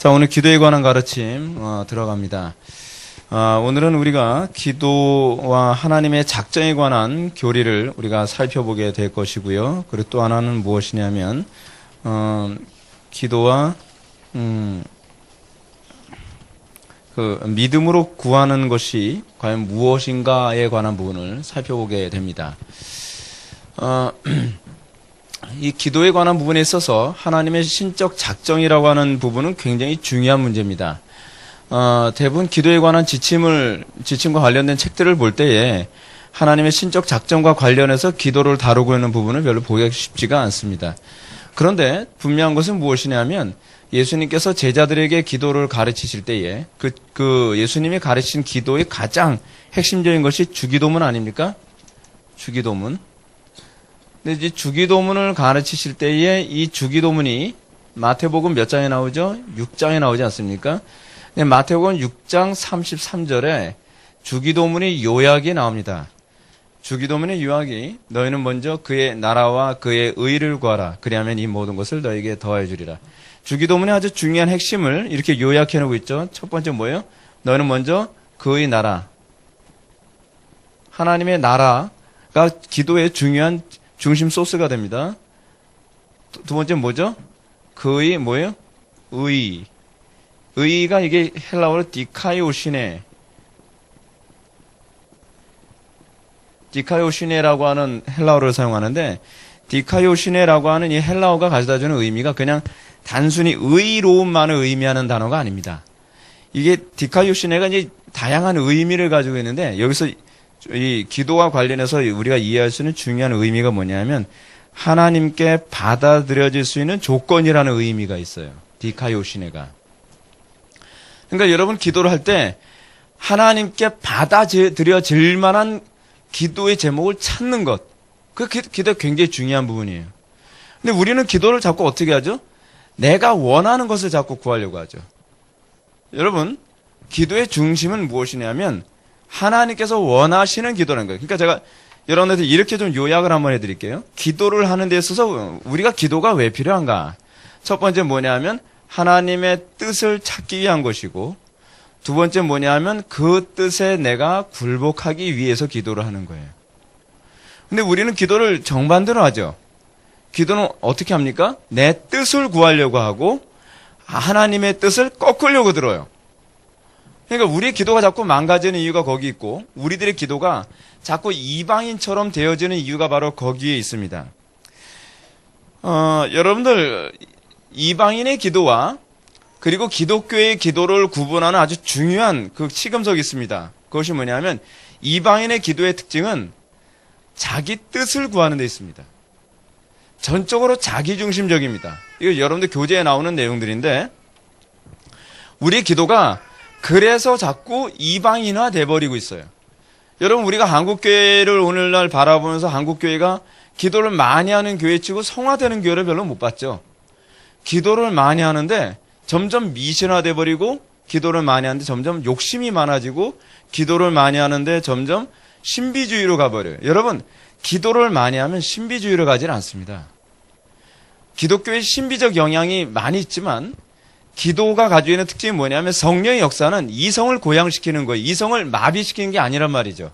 자, 오늘 기도에 관한 가르침 들어갑니다. 오늘은 우리가 기도와 하나님의 작정에 관한 교리를 우리가 살펴보게 될 것이고요. 그리고 또 하나는 무엇이냐면 기도와 믿음으로 구하는 것이 과연 무엇인가에 관한 부분을 살펴보게 됩니다. 이 기도에 관한 부분에 있어서 하나님의 신적 작정이라고 하는 부분은 굉장히 중요한 문제입니다. 대부분 기도에 관한 지침과 관련된 책들을 볼 때에 하나님의 신적 작정과 관련해서 기도를 다루고 있는 부분을 별로 보기가 쉽지가 않습니다. 그런데 분명한 것은 무엇이냐면 예수님께서 제자들에게 기도를 가르치실 때에 그 예수님이 가르친 기도의 가장 핵심적인 것이 주기도문 아닙니까? 주기도문. 근데 이 주기도문을 가르치실 때에 이 주기도문이 마태복음 몇 장에 나오죠? 6장에 나오지 않습니까? 마태복음 6장 33절에 주기도문의 요약이 나옵니다. 주기도문의 요약이 너희는 먼저 그의 나라와 그의 의를 구하라. 그리하면 이 모든 것을 너희에게 더해 주리라. 주기도문의 아주 중요한 핵심을 이렇게 요약해 놓고 있죠. 첫 번째 뭐예요? 너희는 먼저 그의 나라. 하나님의 나라가 기도의 중요한 중심 소스가 됩니다. 두 번째 뭐죠? 그의 뭐예요? 의. 의가 이게 헬라어로 디카이오시네라고 하는 헬라어를 사용하는데 디카이오시네라고 하는 이 헬라어가 가져다주는 의미가 그냥 단순히 의로움만을 의미하는 단어가 아닙니다. 이게 디카이오시네가 이제 다양한 의미를 가지고 있는데 여기서 이 기도와 관련해서 우리가 이해할 수 있는 중요한 의미가 뭐냐면 하나님께 받아들여질 수 있는 조건이라는 의미가 있어요. 디카이오시네가. 그러니까 여러분 기도를 할 때 하나님께 받아들여질 만한 기도의 제목을 찾는 것. 그 기도가 굉장히 중요한 부분이에요. 근데 우리는 기도를 자꾸 어떻게 하죠? 내가 원하는 것을 자꾸 구하려고 하죠. 여러분, 기도의 중심은 무엇이냐면 하나님께서 원하시는 기도라는 거예요. 그러니까 제가 여러분한테 이렇게 좀 요약을 한번 해드릴게요. 기도를 하는 데 있어서 우리가 기도가 왜 필요한가? 첫 번째 뭐냐면 하나님의 뜻을 찾기 위한 것이고 두 번째 뭐냐면 그 뜻에 내가 굴복하기 위해서 기도를 하는 거예요. 근데 우리는 기도를 정반대로 하죠. 기도는 어떻게 합니까? 내 뜻을 구하려고 하고 하나님의 뜻을 꺾으려고 들어요. 그러니까 우리의 기도가 자꾸 망가지는 이유가 거기 있고 우리들의 기도가 자꾸 이방인처럼 되어지는 이유가 바로 거기에 있습니다. 여러분들 이방인의 기도와 그리고 기독교의 기도를 구분하는 아주 중요한 그 시금석이 있습니다. 그것이 뭐냐면 이방인의 기도의 특징은 자기 뜻을 구하는 데 있습니다. 전적으로 자기중심적입니다. 이거 여러분들 교재에 나오는 내용들인데 우리의 기도가 그래서 자꾸 이방인화 돼버리고 있어요. 여러분 우리가 한국교회를 오늘날 바라보면서 한국교회가 기도를 많이 하는 교회치고 성화되는 교회를 별로 못 봤죠. 기도를 많이 하는데 점점 미신화돼 버리고 기도를 많이 하는데 점점 욕심이 많아지고 기도를 많이 하는데 점점 신비주의로 가버려요. 여러분 기도를 많이 하면 신비주의로 가질 않습니다. 기독교의 신비적 영향이 많이 있지만 기도가 가지고 있는 특징이 뭐냐면 성령의 역사는 이성을 고양시키는 거예요. 이성을 마비시키는 게 아니란 말이죠.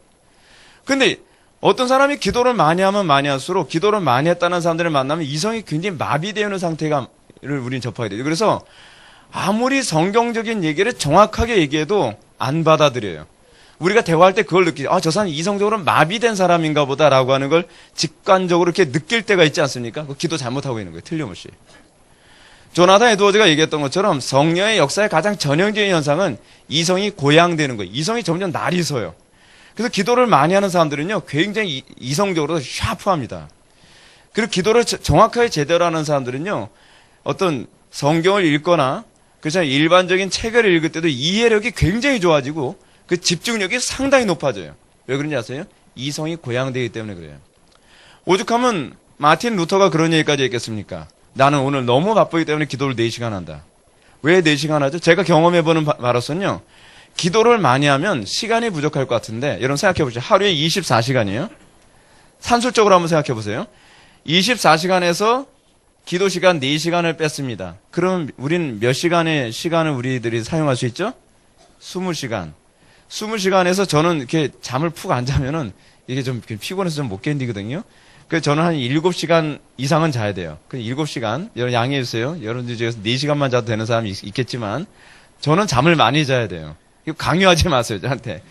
근데 어떤 사람이 기도를 많이 하면 많이 할수록 기도를 많이 했다는 사람들을 만나면 이성이 굉장히 마비되어 있는 상태를 우리는 접하게 돼요. 그래서 아무리 성경적인 얘기를 정확하게 얘기해도 안 받아들여요. 우리가 대화할 때 그걸 느끼죠. 저 사람이 이성적으로 마비된 사람인가 보다라고 하는 걸 직관적으로 이렇게 느낄 때가 있지 않습니까? 그 기도 잘못하고 있는 거예요. 틀림없이. 조나단 에드워즈가 얘기했던 것처럼 성령의 역사의 가장 전형적인 현상은 이성이 고양되는 거예요. 이성이 점점 날이 서요. 그래서 기도를 많이 하는 사람들은요, 굉장히 이성적으로 샤프합니다. 그리고 기도를 정확하게 제대로 하는 사람들은요, 어떤 성경을 읽거나, 그래서 일반적인 책을 읽을 때도 이해력이 굉장히 좋아지고, 그 집중력이 상당히 높아져요. 왜 그런지 아세요? 이성이 고양되기 때문에 그래요. 오죽하면 마틴 루터가 그런 얘기까지 했겠습니까? 나는 오늘 너무 바쁘기 때문에 기도를 4시간 한다. 왜 4시간 하죠? 제가 경험해보는 바로서는요. 기도를 많이 하면 시간이 부족할 것 같은데 여러분 생각해보시죠. 하루에 24시간이에요. 산술적으로 한번 생각해보세요. 24시간에서 기도 시간 4시간을 뺐습니다. 그럼 우리는 몇 시간의 시간을 우리들이 사용할 수 있죠? 20시간. 20시간에서 저는 이렇게 잠을 푹 안 자면은 이게 좀 피곤해서 좀 못 견디거든요. 그래서 저는 한 7시간 이상은 자야 돼요. 그 7시간, 여러분 양해해 주세요. 여러분들 중에서 4시간만 자도 되는 사람이 있겠지만, 저는 잠을 많이 자야 돼요. 이거 강요하지 마세요, 저한테.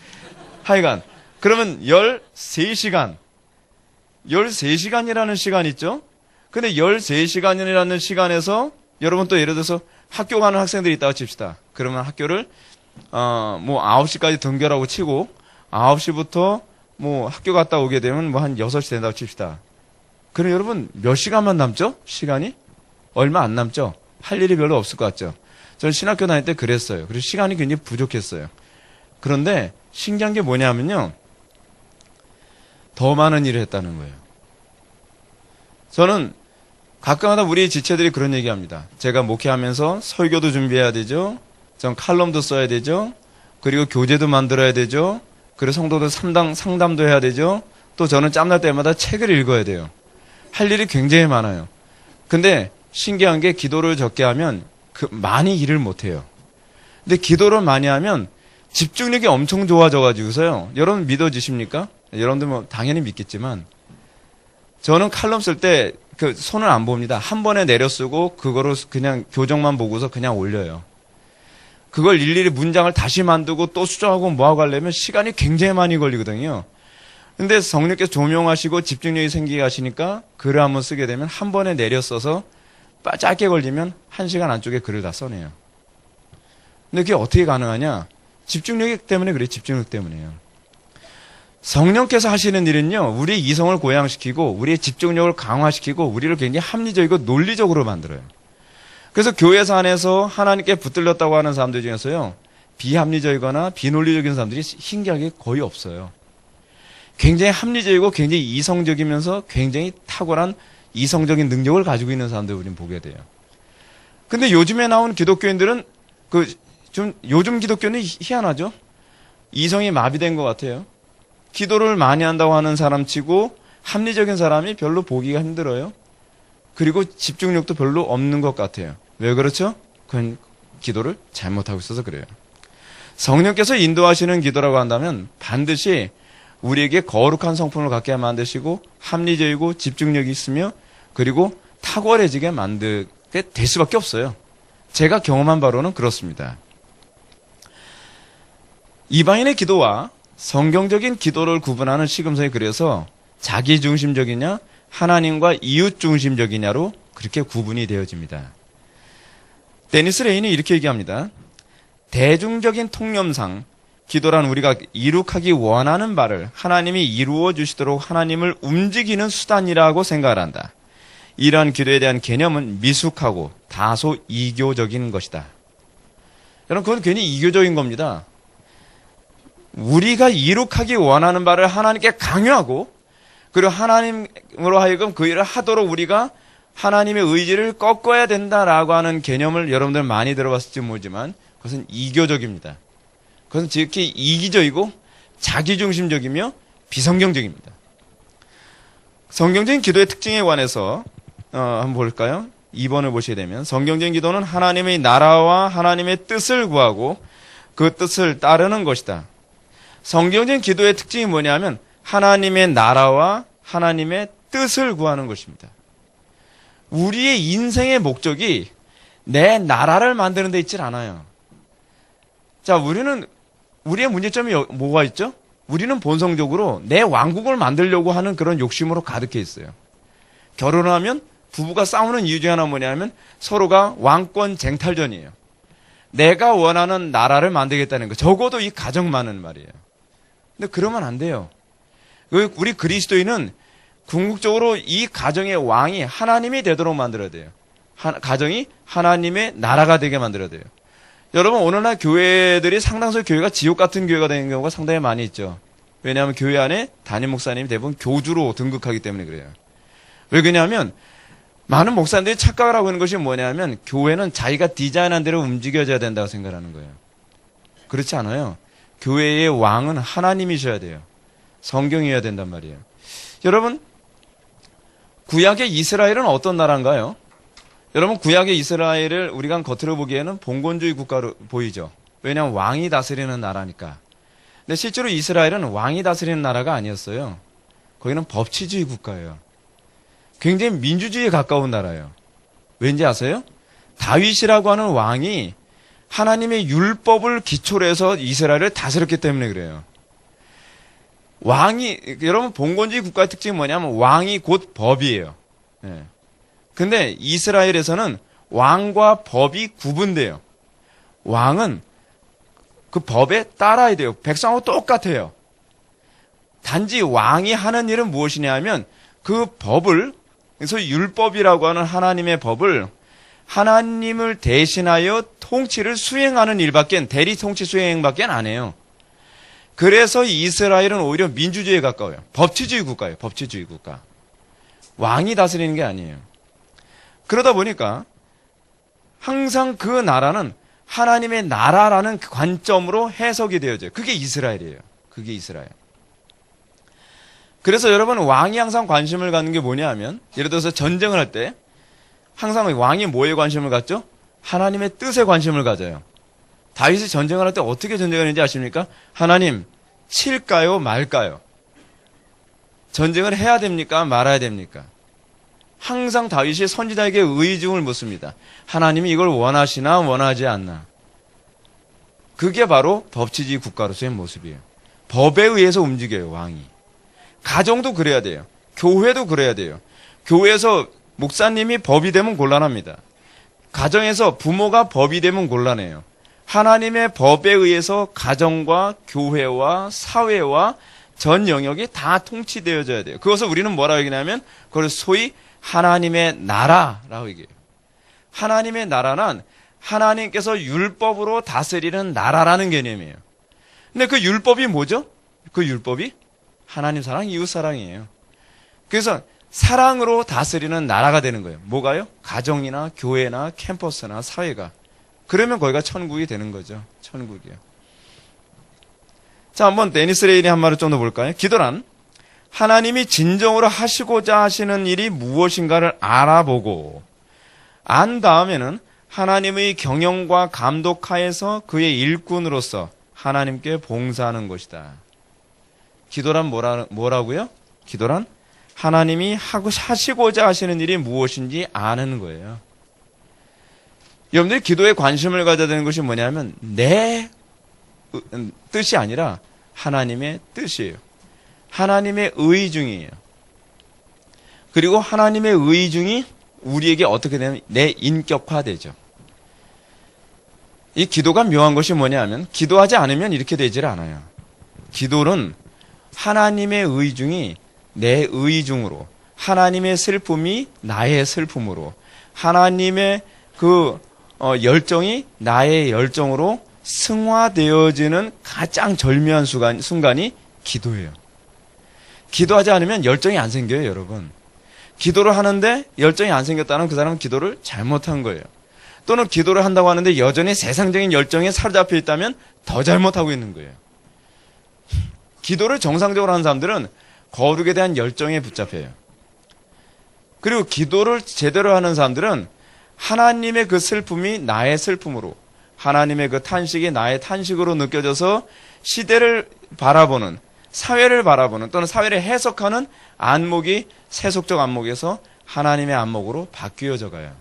하여간. 그러면 13시간. 13시간이라는 시간 있죠? 근데 13시간이라는 시간에서, 여러분 또 예를 들어서 학교 가는 학생들이 있다고 칩시다. 그러면 학교를, 9시까지 등교라고 치고, 9시부터 학교 갔다 오게 되면 한 6시 된다고 칩시다. 그럼 여러분 몇 시간만 남죠? 시간이? 얼마 안 남죠? 할 일이 별로 없을 것 같죠? 저는 신학교 다닐 때 그랬어요. 그래서 시간이 굉장히 부족했어요. 그런데 신기한 게 뭐냐면요. 더 많은 일을 했다는 거예요. 저는 가끔가다 우리 지체들이 그런 얘기합니다. 제가 목회하면서 설교도 준비해야 되죠. 전 칼럼도 써야 되죠. 그리고 교재도 만들어야 되죠. 그리고 성도들 상담도 해야 되죠. 또 저는 짬날 때마다 책을 읽어야 돼요. 할 일이 굉장히 많아요. 근데 신기한 게 기도를 적게 하면 많이 일을 못 해요. 근데 기도를 많이 하면 집중력이 엄청 좋아져가지고서요. 여러분 믿어지십니까? 여러분들 당연히 믿겠지만 저는 칼럼 쓸 때 손을 안 봅니다. 한 번에 내려 쓰고 그거로 그냥 교정만 보고서 그냥 올려요. 그걸 일일이 문장을 다시 만들고 또 수정하고 뭐하고 하려면 시간이 굉장히 많이 걸리거든요. 근데 성령께서 조명하시고 집중력이 생기게 하시니까 글을 한번 쓰게 되면 한 번에 내려 써서 짧게 걸리면 1시간 안쪽에 글을 다 써내요. 근데 그게 어떻게 가능하냐? 집중력 때문에 그래요. 집중력 때문에요. 성령께서 하시는 일은요. 우리의 이성을 고양시키고 우리의 집중력을 강화시키고 우리를 굉장히 합리적이고 논리적으로 만들어요. 그래서 교회에서 안에서 하나님께 붙들렸다고 하는 사람들 중에서요. 비합리적이거나 비논리적인 사람들이 신기하게 거의 없어요. 굉장히 합리적이고 굉장히 이성적이면서 굉장히 탁월한 이성적인 능력을 가지고 있는 사람들 우리는 보게 돼요. 근데 요즘에 나온 기독교인들은 요즘 기독교는 희한하죠? 이성이 마비된 것 같아요. 기도를 많이 한다고 하는 사람 치고 합리적인 사람이 별로 보기가 힘들어요. 그리고 집중력도 별로 없는 것 같아요. 왜 그렇죠? 그건 기도를 잘못하고 있어서 그래요. 성령께서 인도하시는 기도라고 한다면 반드시 우리에게 거룩한 성품을 갖게 만드시고 합리적이고 집중력이 있으며 그리고 탁월해지게 만들게 될 수밖에 없어요. 제가 경험한 바로는 그렇습니다. 이방인의 기도와 성경적인 기도를 구분하는 시금석에 그래서 자기중심적이냐 하나님과 이웃중심적이냐로 그렇게 구분이 되어집니다. 데니스 레인이 이렇게 얘기합니다. 대중적인 통념상 기도란 우리가 이룩하기 원하는 바를 하나님이 이루어 주시도록 하나님을 움직이는 수단이라고 생각을 한다. 이러한 기도에 대한 개념은 미숙하고 다소 이교적인 것이다. 여러분 그건 괜히 이교적인 겁니다. 우리가 이룩하기 원하는 바를 하나님께 강요하고 그리고 하나님으로 하여금 그 일을 하도록 우리가 하나님의 의지를 꺾어야 된다라고 하는 개념을 여러분들 많이 들어봤을지 모르지만 그것은 이교적입니다. 그것은 지극히 이기적이고 자기중심적이며 비성경적입니다. 성경적인 기도의 특징에 관해서 한번 볼까요? 2번을 보시게 되면 성경적인 기도는 하나님의 나라와 하나님의 뜻을 구하고 그 뜻을 따르는 것이다. 성경적인 기도의 특징이 뭐냐면 하나님의 나라와 하나님의 뜻을 구하는 것입니다. 우리의 인생의 목적이 내 나라를 만드는 데 있질 않아요. 자, 우리의 문제점이 뭐가 있죠? 우리는 본성적으로 내 왕국을 만들려고 하는 그런 욕심으로 가득해 있어요. 결혼하면 부부가 싸우는 이유 중에 하나 뭐냐면 서로가 왕권 쟁탈전이에요. 내가 원하는 나라를 만들겠다는 거. 적어도 이 가정만은 말이에요. 근데 그러면 안 돼요. 우리 그리스도인은 궁극적으로 이 가정의 왕이 하나님이 되도록 만들어야 돼요. 가정이 하나님의 나라가 되게 만들어야 돼요. 여러분 오늘날 교회들이 상당수 교회가 지옥 같은 교회가 되는 경우가 상당히 많이 있죠. 왜냐하면 교회 안에 담임 목사님이 대부분 교주로 등극하기 때문에 그래요. 왜 그러냐면 많은 목사님들이 착각을 하고 있는 것이 뭐냐면 교회는 자기가 디자인한 대로 움직여져야 된다고 생각하는 거예요. 그렇지 않아요. 교회의 왕은 하나님이셔야 돼요. 성경이어야 된단 말이에요. 여러분 구약의 이스라엘은 어떤 나라인가요? 여러분 구약의 이스라엘을 우리가 겉으로 보기에는 봉건주의 국가로 보이죠. 왜냐하면 왕이 다스리는 나라니까. 근데 실제로 이스라엘은 왕이 다스리는 나라가 아니었어요. 거기는 법치주의 국가예요. 굉장히 민주주의에 가까운 나라예요. 왠지 아세요? 다윗이라고 하는 왕이 하나님의 율법을 기초로 해서 이스라엘을 다스렸기 때문에 그래요. 왕이, 여러분 봉건주의 국가의 특징이 뭐냐면 왕이 곧 법이에요. 예. 근데 이스라엘에서는 왕과 법이 구분돼요. 왕은 그 법에 따라야 돼요. 백성하고 똑같아요. 단지 왕이 하는 일은 무엇이냐 하면 그 법을, 그래서 율법이라고 하는 하나님의 법을 하나님을 대신하여 통치를 수행하는 일밖에, 대리 통치 수행밖에 안 해요. 그래서 이스라엘은 오히려 민주주의에 가까워요. 법치주의 국가예요. 법치주의 국가. 왕이 다스리는 게 아니에요. 그러다 보니까 항상 그 나라는 하나님의 나라라는 관점으로 해석이 되어져요. 그게 이스라엘이에요. 그게 이스라엘. 그래서 여러분 왕이 항상 관심을 갖는 게 뭐냐 하면 예를 들어서 전쟁을 할 때 항상 왕이 뭐에 관심을 갖죠? 하나님의 뜻에 관심을 가져요. 다윗이 전쟁을 할 때 어떻게 전쟁을 했는지 아십니까? 하나님, 칠까요? 말까요? 전쟁을 해야 됩니까? 말아야 됩니까? 항상 다윗이 선지자에게 의중을 묻습니다. 하나님이 이걸 원하시나 원하지 않나? 그게 바로 법치주의 국가로서의 모습이에요. 법에 의해서 움직여요, 왕이. 가정도 그래야 돼요. 교회도 그래야 돼요. 교회에서 목사님이 법이 되면 곤란합니다. 가정에서 부모가 법이 되면 곤란해요. 하나님의 법에 의해서 가정과 교회와 사회와 전 영역이 다 통치되어져야 돼요. 그것을 우리는 뭐라고 얘기하냐면 그걸 소위 하나님의 나라라고 얘기해요. 하나님의 나라는 하나님께서 율법으로 다스리는 나라라는 개념이에요. 근데 그 율법이 뭐죠? 그 율법이 하나님 사랑, 이웃 사랑이에요. 그래서 사랑으로 다스리는 나라가 되는 거예요. 뭐가요? 가정이나 교회나 캠퍼스나 사회가. 그러면 거기가 천국이 되는 거죠. 천국이요. 자, 한번 데니스 레인이 한 말을 좀 더 볼까요? 기도란 하나님이 진정으로 하시고자 하시는 일이 무엇인가를 알아보고 안 다음에는 하나님의 경영과 감독하에서 그의 일꾼으로서 하나님께 봉사하는 것이다. 기도란 뭐라고요? 기도란 하나님이 하시고자 하시는 일이 무엇인지 아는 거예요. 여러분들이 기도에 관심을 가져야 되는 것이 뭐냐면 내 뜻이 아니라 하나님의 뜻이에요. 하나님의 의중이에요. 그리고 하나님의 의중이 우리에게 어떻게 되면 내 인격화되죠. 이 기도가 묘한 것이 뭐냐면 기도하지 않으면 이렇게 되질 않아요. 기도는 하나님의 의중이 내 의중으로, 하나님의 슬픔이 나의 슬픔으로, 하나님의 그 열정이 나의 열정으로 승화되어지는 가장 절묘한 순간이 기도예요. 기도하지 않으면 열정이 안 생겨요, 여러분. 기도를 하는데 열정이 안 생겼다는 그 사람은 기도를 잘못한 거예요. 또는 기도를 한다고 하는데 여전히 세상적인 열정에 사로잡혀 있다면 더 잘못하고 있는 거예요. 기도를 정상적으로 하는 사람들은 거룩에 대한 열정에 붙잡혀요. 그리고 기도를 제대로 하는 사람들은 하나님의 그 슬픔이 나의 슬픔으로, 하나님의 그 탄식이 나의 탄식으로 느껴져서 시대를 바라보는, 사회를 바라보는 또는 사회를 해석하는 안목이 세속적 안목에서 하나님의 안목으로 바뀌어져 가요.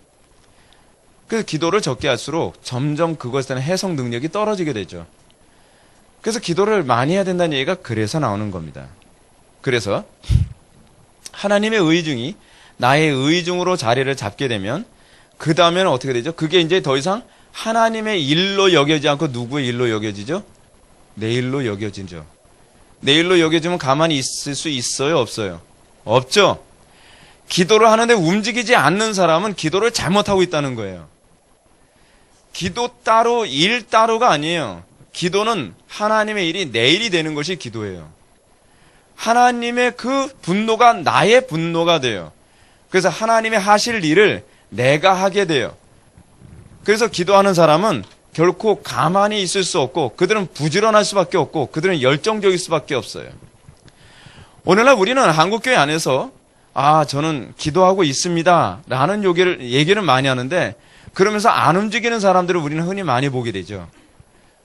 그래서 기도를 적게 할수록 점점 그것에 대한 해석 능력이 떨어지게 되죠. 그래서 기도를 많이 해야 된다는 얘기가 그래서 나오는 겁니다. 그래서 하나님의 의중이 나의 의중으로 자리를 잡게 되면 그 다음에는 어떻게 되죠? 그게 이제 더 이상 하나님의 일로 여겨지지 않고 누구의 일로 여겨지죠? 내 일로 여겨지죠. 내 일로 여겨지면 가만히 있을 수 있어요? 없어요? 없죠? 기도를 하는데 움직이지 않는 사람은 기도를 잘못하고 있다는 거예요. 기도 따로, 일 따로가 아니에요. 기도는 하나님의 일이 내 일이 되는 것이 기도예요. 하나님의 그 분노가 나의 분노가 돼요. 그래서 하나님의 하실 일을 내가 하게 돼요. 그래서 기도하는 사람은 결코 가만히 있을 수 없고 그들은 부지런할 수밖에 없고 그들은 열정적일 수밖에 없어요. 오늘날 우리는 한국교회 안에서 저는 기도하고 있습니다. 라는 얘기를 많이 하는데, 그러면서 안 움직이는 사람들을 우리는 흔히 많이 보게 되죠.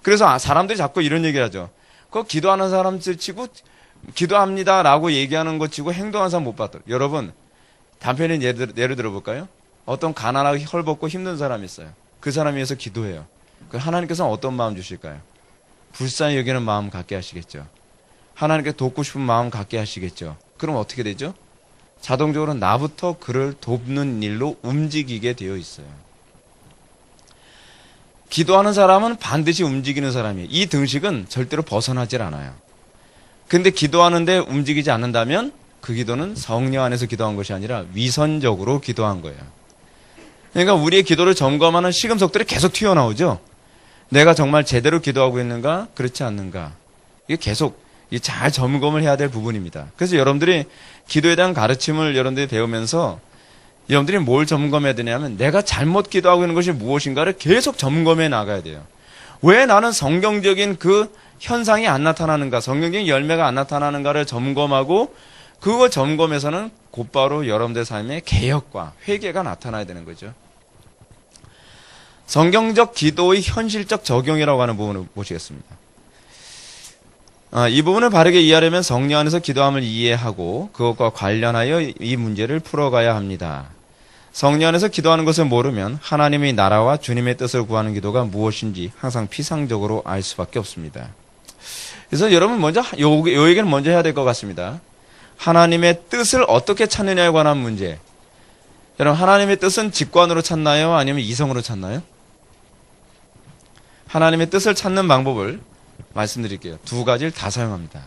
그래서 사람들이 자꾸 이런 얘기를 하죠. 그 기도하는 사람들 치고, 기도합니다. 라고 얘기하는 것 치고 행동하는 사람 못 봤더라. 여러분, 단편의 예를 들어볼까요? 어떤 가난하고 헐벗고 힘든 사람이 있어요. 그 사람 위해서 기도해요. 그 하나님께서는 어떤 마음 주실까요? 불쌍히 여기는 마음 갖게 하시겠죠. 하나님께 돕고 싶은 마음 갖게 하시겠죠. 그럼 어떻게 되죠? 자동적으로 나부터 그를 돕는 일로 움직이게 되어 있어요. 기도하는 사람은 반드시 움직이는 사람이에요. 이 등식은 절대로 벗어나질 않아요. 근데 기도하는데 움직이지 않는다면 그 기도는 성령 안에서 기도한 것이 아니라 위선적으로 기도한 거예요. 그러니까 우리의 기도를 점검하는 시금석들이 계속 튀어나오죠. 내가 정말 제대로 기도하고 있는가, 그렇지 않는가. 이게 계속 잘 점검을 해야 될 부분입니다. 그래서 여러분들이 기도에 대한 가르침을 여러분들이 배우면서 여러분들이 뭘 점검해야 되냐면 내가 잘못 기도하고 있는 것이 무엇인가를 계속 점검해 나가야 돼요. 왜 나는 성경적인 그 현상이 안 나타나는가, 성경적인 열매가 안 나타나는가를 점검하고 그거 점검에서는 곧바로 여러분들 삶의 개혁과 회개가 나타나야 되는 거죠. 성경적 기도의 현실적 적용이라고 하는 부분을 보시겠습니다. 이 부분을 바르게 이해하려면 성령 안에서 기도함을 이해하고 그것과 관련하여 이 문제를 풀어가야 합니다. 성령 안에서 기도하는 것을 모르면 하나님의 나라와 주님의 뜻을 구하는 기도가 무엇인지 항상 피상적으로 알 수밖에 없습니다. 그래서 여러분 먼저 요 얘기는 먼저 해야 될 것 같습니다. 하나님의 뜻을 어떻게 찾느냐에 관한 문제. 여러분 하나님의 뜻은 직관으로 찾나요? 아니면 이성으로 찾나요? 하나님의 뜻을 찾는 방법을 말씀드릴게요. 두 가지를 다 사용합니다.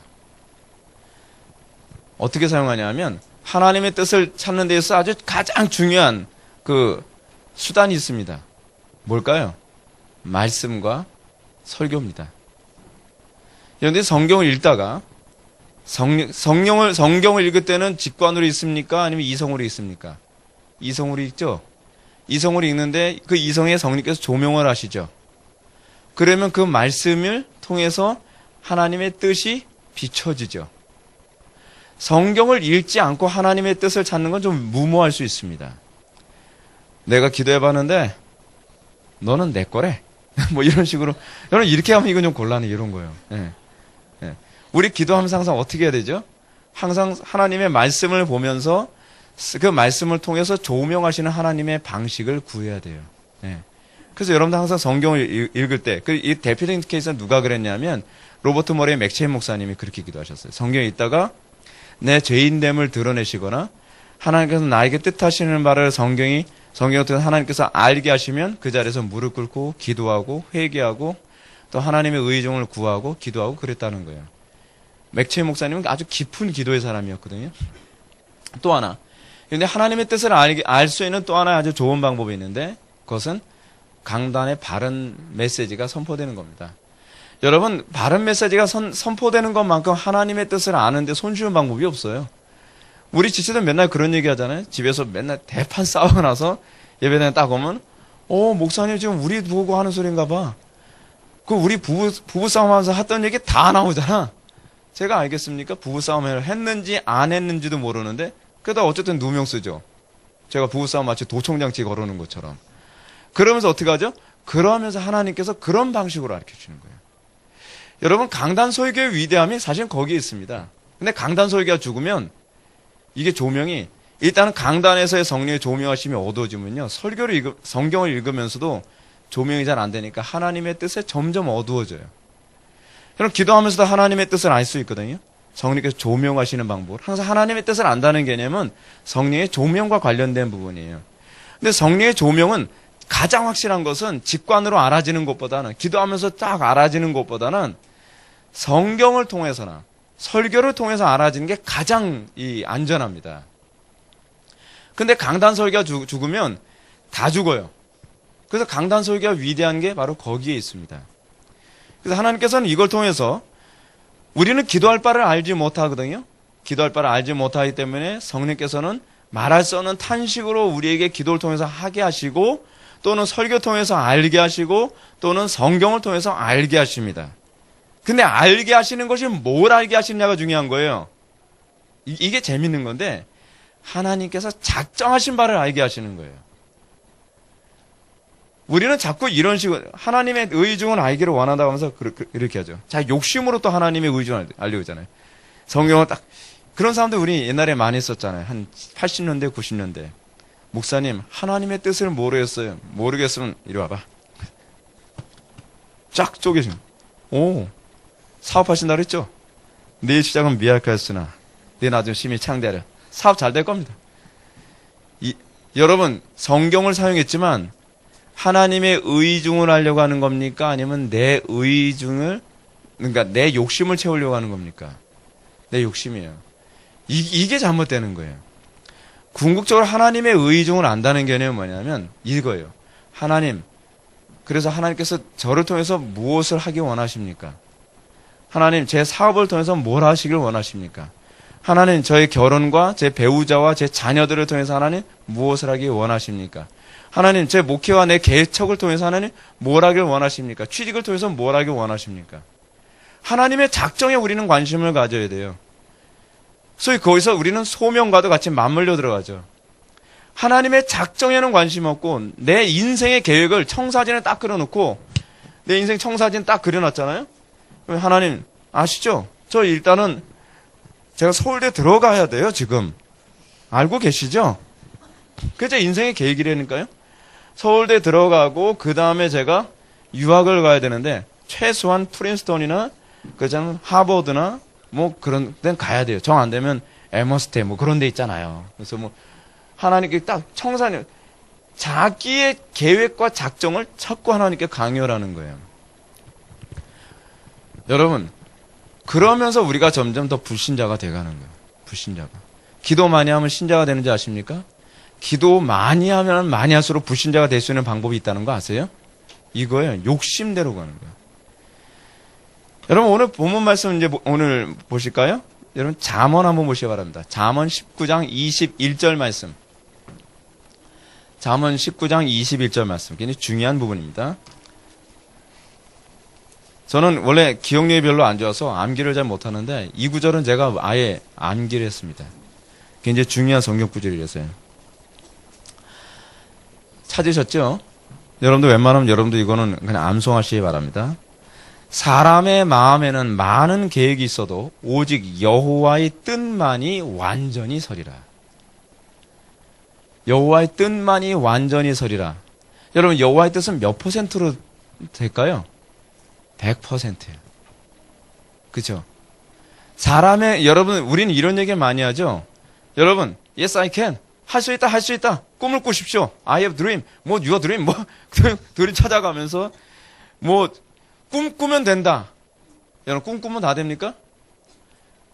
어떻게 사용하냐면 하나님의 뜻을 찾는 데 있어서 아주 가장 중요한 그 수단이 있습니다. 뭘까요? 말씀과 설교입니다. 여러분들이 성경을 읽다가 성경을 읽을 때는 직관으로 읽습니까? 아니면 이성으로 읽습니까? 이성으로 읽죠? 이성으로 읽는데 그 이성에 성령께서 조명을 하시죠. 그러면 그 말씀을 통해서 하나님의 뜻이 비춰지죠. 성경을 읽지 않고 하나님의 뜻을 찾는 건 좀 무모할 수 있습니다. 내가 기도해봤는데 너는 내 거래. 뭐 이런 식으로. 여러분 이렇게 하면 이건 좀 곤란해. 이런 거예요. 예. 예. 우리 기도하면서 항상 어떻게 해야 되죠? 항상 하나님의 말씀을 보면서 그 말씀을 통해서 조명하시는 하나님의 방식을 구해야 돼요. 예. 그래서 여러분들 항상 성경을 읽을 때, 이 대표적인 케이스는 누가 그랬냐면, 로버트 머레이 맥체인 목사님이 그렇게 기도하셨어요. 성경에 있다가, 내 죄인됨을 드러내시거나, 하나님께서 나에게 뜻하시는 바를 성경을 통해서 하나님께서 알게 하시면, 그 자리에서 무릎 꿇고, 기도하고, 회개하고, 또 하나님의 의종을 구하고, 기도하고 그랬다는 거예요. 맥체인 목사님은 아주 깊은 기도의 사람이었거든요. 또 하나. 근데 하나님의 뜻을 알 수 있는 또 하나 아주 좋은 방법이 있는데, 그것은 강단의 바른 메시지가 선포되는 겁니다. 여러분 바른 메시지가 선포되는 것만큼 하나님의 뜻을 아는데 손쉬운 방법이 없어요. 우리 지체들 맨날 그런 얘기 하잖아요. 집에서 맨날 대판 싸우고 나서 예배당에 딱 오면 목사님 지금 우리 보고 하는 소린가 봐. 그 우리 부부싸움 하면서 했던 얘기 다 나오잖아. 제가 알겠습니까? 부부싸움을 했는지 안 했는지도 모르는데 그러다 어쨌든 누명 쓰죠. 제가 부부싸움 마치 도청장치 걸어놓은 것처럼. 그러면서 어떻게 하죠? 그러면서 하나님께서 그런 방식으로 가르쳐주는 거예요. 여러분 강단 설교의 위대함이 사실 거기에 있습니다. 근데 강단 설교가 죽으면 이게 조명이 일단은 강단에서의 성령의 조명하심이 어두워지면요. 성경을 읽으면서도 조명이 잘 안 되니까 하나님의 뜻에 점점 어두워져요. 여러분 기도하면서도 하나님의 뜻을 알 수 있거든요. 성령께서 조명하시는 방법을. 항상 하나님의 뜻을 안다는 개념은 성령의 조명과 관련된 부분이에요. 근데 성령의 조명은 가장 확실한 것은 직관으로 알아지는 것보다는 기도하면서 딱 알아지는 것보다는 성경을 통해서나 설교를 통해서 알아지는 게 가장 안전합니다. 근데 강단 설교가 죽으면 다 죽어요. 그래서 강단 설교가 위대한 게 바로 거기에 있습니다. 그래서 하나님께서는 이걸 통해서 우리는 기도할 바를 알지 못하거든요. 기도할 바를 알지 못하기 때문에 성령께서는 말할 수 없는 탄식으로 우리에게 기도를 통해서 하게 하시고 또는 설교 통해서 알게 하시고 또는 성경을 통해서 알게 하십니다. 근데 알게 하시는 것이 뭘 알게 하시느냐가 중요한 거예요. 이게 재밌는 건데 하나님께서 작정하신 바를 알게 하시는 거예요. 우리는 자꾸 이런 식으로 하나님의 의중을 알기를 원한다고 하면서 이렇게 하죠. 자, 욕심으로 또 하나님의 의중을 알려고 하잖아요. 성경은 딱 그런 사람들 우리 옛날에 많이 썼잖아요. 한 80년대, 90년대. 목사님, 하나님의 뜻을 모르겠어요. 모르겠으면 이리 와봐. 쫙 쪼개심. 오, 사업하신다 그랬죠? 내 시작은 미약하였으나 내 나중 심히 창대하려. 사업 잘 될 겁니다. 여러분, 성경을 사용했지만 하나님의 의중을 하려고 하는 겁니까? 아니면 내 의중을, 그러니까 내 욕심을 채우려고 하는 겁니까? 내 욕심이에요. 이게 잘못되는 거예요. 궁극적으로 하나님의 의중을 안다는 개념은 뭐냐면 이거예요. 하나님, 그래서 하나님께서 저를 통해서 무엇을 하기 원하십니까? 하나님, 제 사업을 통해서 뭘 하시길 원하십니까? 하나님, 저의 결혼과 제 배우자와 제 자녀들을 통해서 하나님 무엇을 하기 원하십니까? 하나님, 제 목회와 내 개척을 통해서 하나님 뭘 하길 원하십니까? 취직을 통해서 뭘 하길 원하십니까? 하나님의 작정에 우리는 관심을 가져야 돼요. 소위 거기서 우리는 소명과도 같이 맞물려 들어가죠. 하나님의 작정에는 관심 없고 내 인생의 계획을 청사진에 딱 그려놓고 내 인생 청사진 딱 그려놨잖아요. 하나님 아시죠? 저 일단은 제가 서울대 들어가야 돼요. 지금 알고 계시죠? 그게 제 인생의 계획이라니까요. 서울대 들어가고 그 다음에 제가 유학을 가야 되는데 최소한 프린스턴이나 그전 하버드나 뭐 그런 데는 가야 돼요. 정 안 되면 에머스테 뭐 그런 데 있잖아요. 그래서 뭐 하나님께 딱 청산을 자기의 계획과 작정을 자꾸 하나님께 강요하는 거예요. 여러분, 그러면서 우리가 점점 더 불신자가 돼가는 거예요. 불신자가. 기도 많이 하면 신자가 되는지 아십니까? 기도 많이 하면 많이 할수록 불신자가 될 수 있는 방법이 있다는 거 아세요? 이거예요. 욕심대로 가는 거예요. 여러분, 오늘 본문 말씀 이제 오늘 보실까요? 여러분, 잠언 한번 보시기 바랍니다. 잠언 19장 21절 말씀. 잠언 19장 21절 말씀. 굉장히 중요한 부분입니다. 저는 원래 기억력이 별로 안 좋아서 암기를 잘 못하는데 이 구절은 제가 아예 암기를 했습니다. 굉장히 중요한 성경 구절이라서요. 찾으셨죠? 여러분도 웬만하면 여러분도 이거는 그냥 암송하시기 바랍니다. 사람의 마음에는 많은 계획이 있어도 오직 여호와의 뜻만이 완전히 서리라. 여호와의 뜻만이 완전히 서리라. 여러분, 여호와의 뜻은 몇 %로 될까요? 100%예요. 그죠? 여러분, 우리는 이런 얘기 많이 하죠? 여러분, yes, I can. 할 수 있다, 할 수 있다. 꿈을 꾸십시오. I have dream. 뭐, your dream. 뭐, 둘이 찾아가면서, 뭐, 꿈꾸면 된다. 여러분, 꿈꾸면 다 됩니까?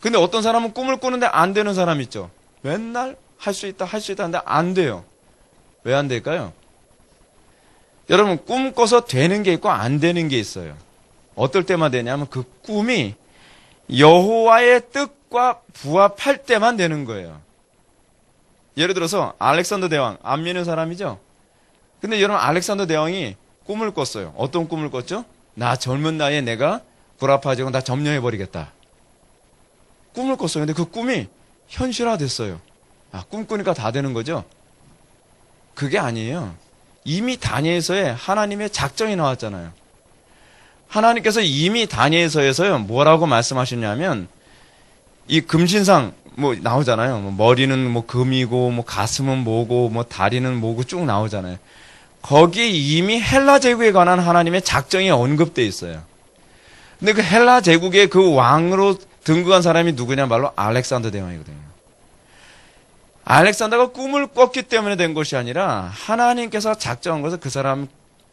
근데 어떤 사람은 꿈을 꾸는데 안 되는 사람 있죠? 맨날 할 수 있다, 할 수 있다 하는데 안 돼요. 왜 안 될까요? 여러분, 꿈 꿔서 되는 게 있고 안 되는 게 있어요. 어떨 때만 되냐면 그 꿈이 여호와의 뜻과 부합할 때만 되는 거예요. 예를 들어서 알렉산더 대왕, 안 믿는 사람이죠? 근데 여러분, 알렉산더 대왕이 꿈을 꿨어요. 어떤 꿈을 꿨죠? 나 젊은 나이에 내가 불합하지고 나 점령해버리겠다. 꿈을 꿨어요. 근데 그 꿈이 현실화됐어요. 아, 꿈꾸니까 다 되는 거죠? 그게 아니에요. 이미 다니엘서에 하나님의 작정이 나왔잖아요. 하나님께서 이미 다니엘서에서요, 뭐라고 말씀하셨냐면, 이 금신상, 뭐, 나오잖아요. 뭐 머리는 뭐 금이고, 뭐 가슴은 뭐고, 뭐 다리는 뭐고 쭉 나오잖아요. 거기에 이미 헬라 제국에 관한 하나님의 작정이 언급되어 있어요. 근데 그 헬라 제국의 그 왕으로 등극한 사람이 누구냐? 말로 알렉산더 대왕이거든요. 알렉산더가 꿈을 꿨기 때문에 된 것이 아니라 하나님께서 작정한 것을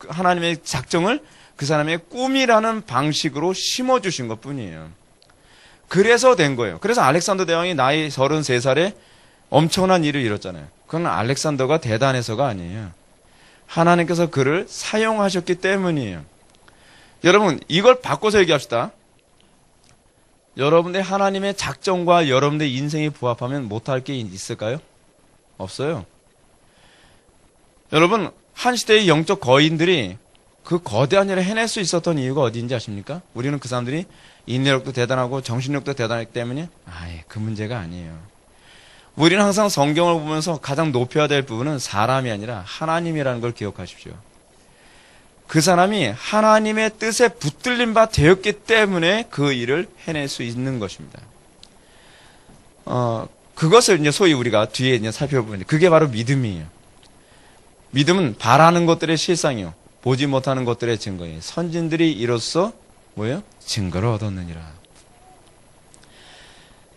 하나님의 작정을 그 사람의 꿈이라는 방식으로 심어주신 것 뿐이에요. 그래서 된 거예요. 그래서 알렉산더 대왕이 나이 33살에 엄청난 일을 이뤘잖아요. 그건 알렉산더가 대단해서가 아니에요. 하나님께서 그를 사용하셨기 때문이에요. 여러분, 이걸 바꿔서 얘기합시다. 여러분의 하나님의 작정과 여러분의 인생이 부합하면 못할 게 있을까요? 없어요. 여러분, 한 시대의 영적 거인들이 그 거대한 일을 해낼 수 있었던 이유가 어디인지 아십니까? 우리는 그 사람들이 인내력도 대단하고 정신력도 대단하기 때문에 그 문제가 아니에요. 우리는 항상 성경을 보면서 가장 높여야 될 부분은 사람이 아니라 하나님이라는 걸 기억하십시오. 그 사람이 하나님의 뜻에 붙들린 바 되었기 때문에 그 일을 해낼 수 있는 것입니다. 그것을 이제 소위 우리가 뒤에 이제 살펴보면 그게 바로 믿음이에요. 믿음은 바라는 것들의 실상이요. 보지 못하는 것들의 증거예요. 선진들이 이로써 뭐예요? 증거를 얻었느니라.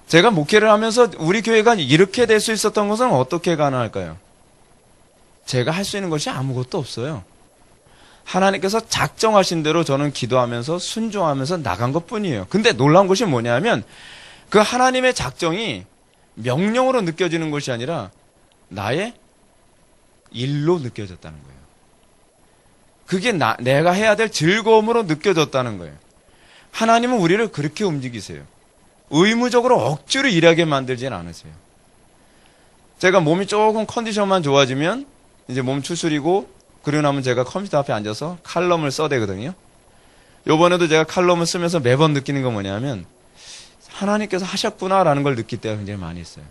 제가 목회를 하면서 우리 교회가 이렇게 될 수 있었던 것은 어떻게 가능할까요? 제가 할 수 있는 것이 아무것도 없어요. 하나님께서 작정하신 대로 저는 기도하면서 순종하면서 나간 것뿐이에요. 근데 놀라운 것이 뭐냐면 그 하나님의 작정이 명령으로 느껴지는 것이 아니라 나의 일로 느껴졌다는 거예요. 그게 내가 해야 될 즐거움으로 느껴졌다는 거예요. 하나님은 우리를 그렇게 움직이세요. 의무적으로 억지로 일하게 만들진 않으세요. 제가 몸이 조금 컨디션만 좋아지면 이제 몸 추스리고 그러고 나면 제가 컴퓨터 앞에 앉아서 칼럼을 써대거든요. 요번에도 제가 칼럼을 쓰면서 매번 느끼는 건 뭐냐면 하나님께서 하셨구나라는 걸 느낄 때가 굉장히 많이 있어요.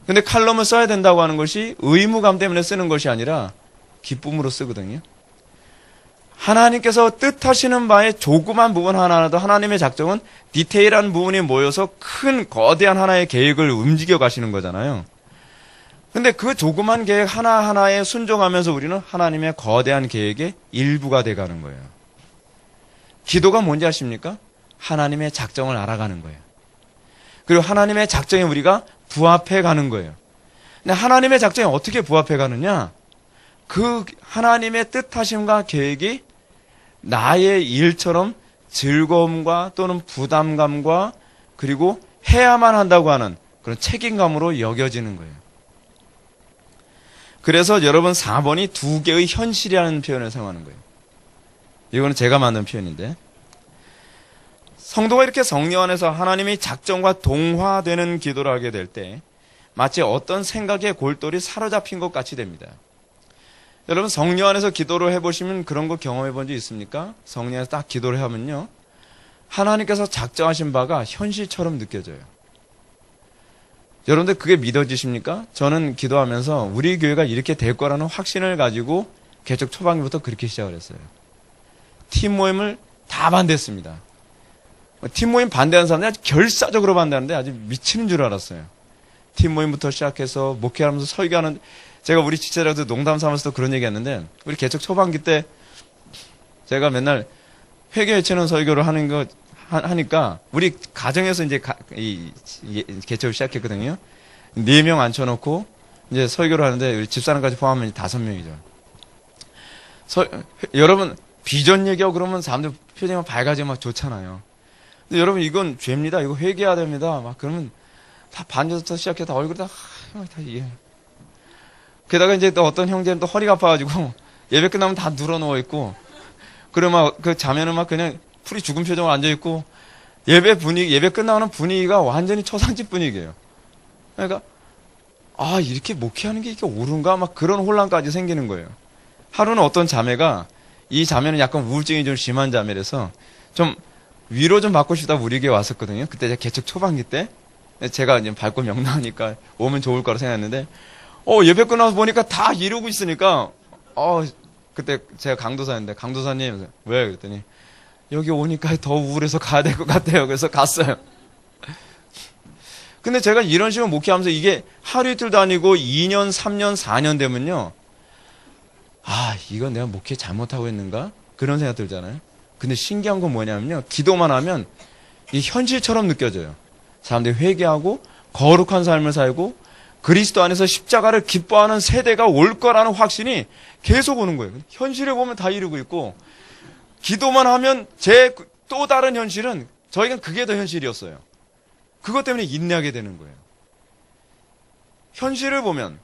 근데 칼럼을 써야 된다고 하는 것이 의무감 때문에 쓰는 것이 아니라 기쁨으로 쓰거든요. 하나님께서 뜻하시는 바의 조그만 부분 하나라도 하나님의 작정은 디테일한 부분이 모여서 큰 거대한 하나의 계획을 움직여 가시는 거잖아요. 근데 그 조그만 계획 하나하나에 순종하면서 우리는 하나님의 거대한 계획의 일부가 돼가는 거예요. 기도가 뭔지 아십니까? 하나님의 작정을 알아가는 거예요. 그리고 하나님의 작정에 우리가 부합해 가는 거예요. 근데 하나님의 작정에 어떻게 부합해 가느냐? 그 하나님의 뜻하심과 계획이 나의 일처럼 즐거움과 또는 부담감과 그리고 해야만 한다고 하는 그런 책임감으로 여겨지는 거예요. 그래서 여러분 4번이 두 개의 현실이라는 표현을 사용하는 거예요. 이거는 제가 만든 표현인데 성도가 이렇게 성령 안에서 하나님의 작정과 동화되는 기도를 하게 될 때 마치 어떤 생각에 골똘히 사로잡힌 것 같이 됩니다. 여러분 성령 안에서 기도를 해보시면 그런 거 경험해 본 적 있습니까? 성령 안에서 딱 기도를 하면요 하나님께서 작정하신 바가 현실처럼 느껴져요. 여러분들 그게 믿어지십니까? 저는 기도하면서 우리 교회가 이렇게 될 거라는 확신을 가지고 개척 초반기부터 그렇게 시작을 했어요. 팀 모임을 다 반대했습니다. 팀 모임 반대하는 사람들이 아주 결사적으로 반대하는데 아주 미치는 줄 알았어요. 팀 모임부터 시작해서 목회하면서 설교하는 제가 우리 지체자들 농담 삼아서도 그런 얘기 했는데 우리 개척 초반기 때 제가 맨날 회개 외치는 설교를 하는 거 하니까 우리 가정에서 이제 개척을 시작했거든요. 4명 앉혀놓고 이제 설교를 하는데 우리 집사람까지 포함하면 5명이죠. 여러분 비전 얘기하고 그러면 사람들 표정이 밝아지고 막 좋잖아요. 근데 여러분 이건 죄입니다. 이거 회개해야 됩니다. 막 그러면 다 반전부터 시작해 다 얼굴이 다 이게. 게다가 이제 또 어떤 형제는 또 허리가 아파가지고 예배 끝나면 다 누워누워 있고 그러면 막 그 자매는 막 그냥 풀이 죽은 표정으로 앉아있고 예배 끝나는 분위기가 완전히 초상집 분위기예요. 그러니까 이렇게 목회하는 게 이게 옳은가 막 그런 혼란까지 생기는 거예요. 하루는 어떤 자매가 이 자매는 약간 우울증이 좀 심한 자매라서 좀 위로 좀 받고 싶다 우리 교회 왔었거든요. 그때 제가 개척 초반기 때 제가 이제 밝고 명랑하니까 오면 좋을 거라 생각했는데 예배 끝나서 보니까 다 이러고 있으니까 그때 제가 강도사였는데 강도사님 왜 그랬더니 여기 오니까 더 우울해서 가야 될 것 같아요. 그래서 갔어요. 근데 제가 이런 식으로 목회하면서 이게 하루 이틀도 아니고 2년, 3년, 4년 되면요. 이건 내가 목회 잘못하고 있는가? 그런 생각 들잖아요. 근데 신기한 건 뭐냐면요. 기도만 하면 이 현실처럼 느껴져요. 사람들이 회개하고 거룩한 삶을 살고 그리스도 안에서 십자가를 기뻐하는 세대가 올 거라는 확신이 계속 오는 거예요. 현실에 보면 다 이루고 있고 기도만 하면 제 또 다른 현실은 저희는 그게 더 현실이었어요. 그것 때문에 인내하게 되는 거예요. 현실을 보면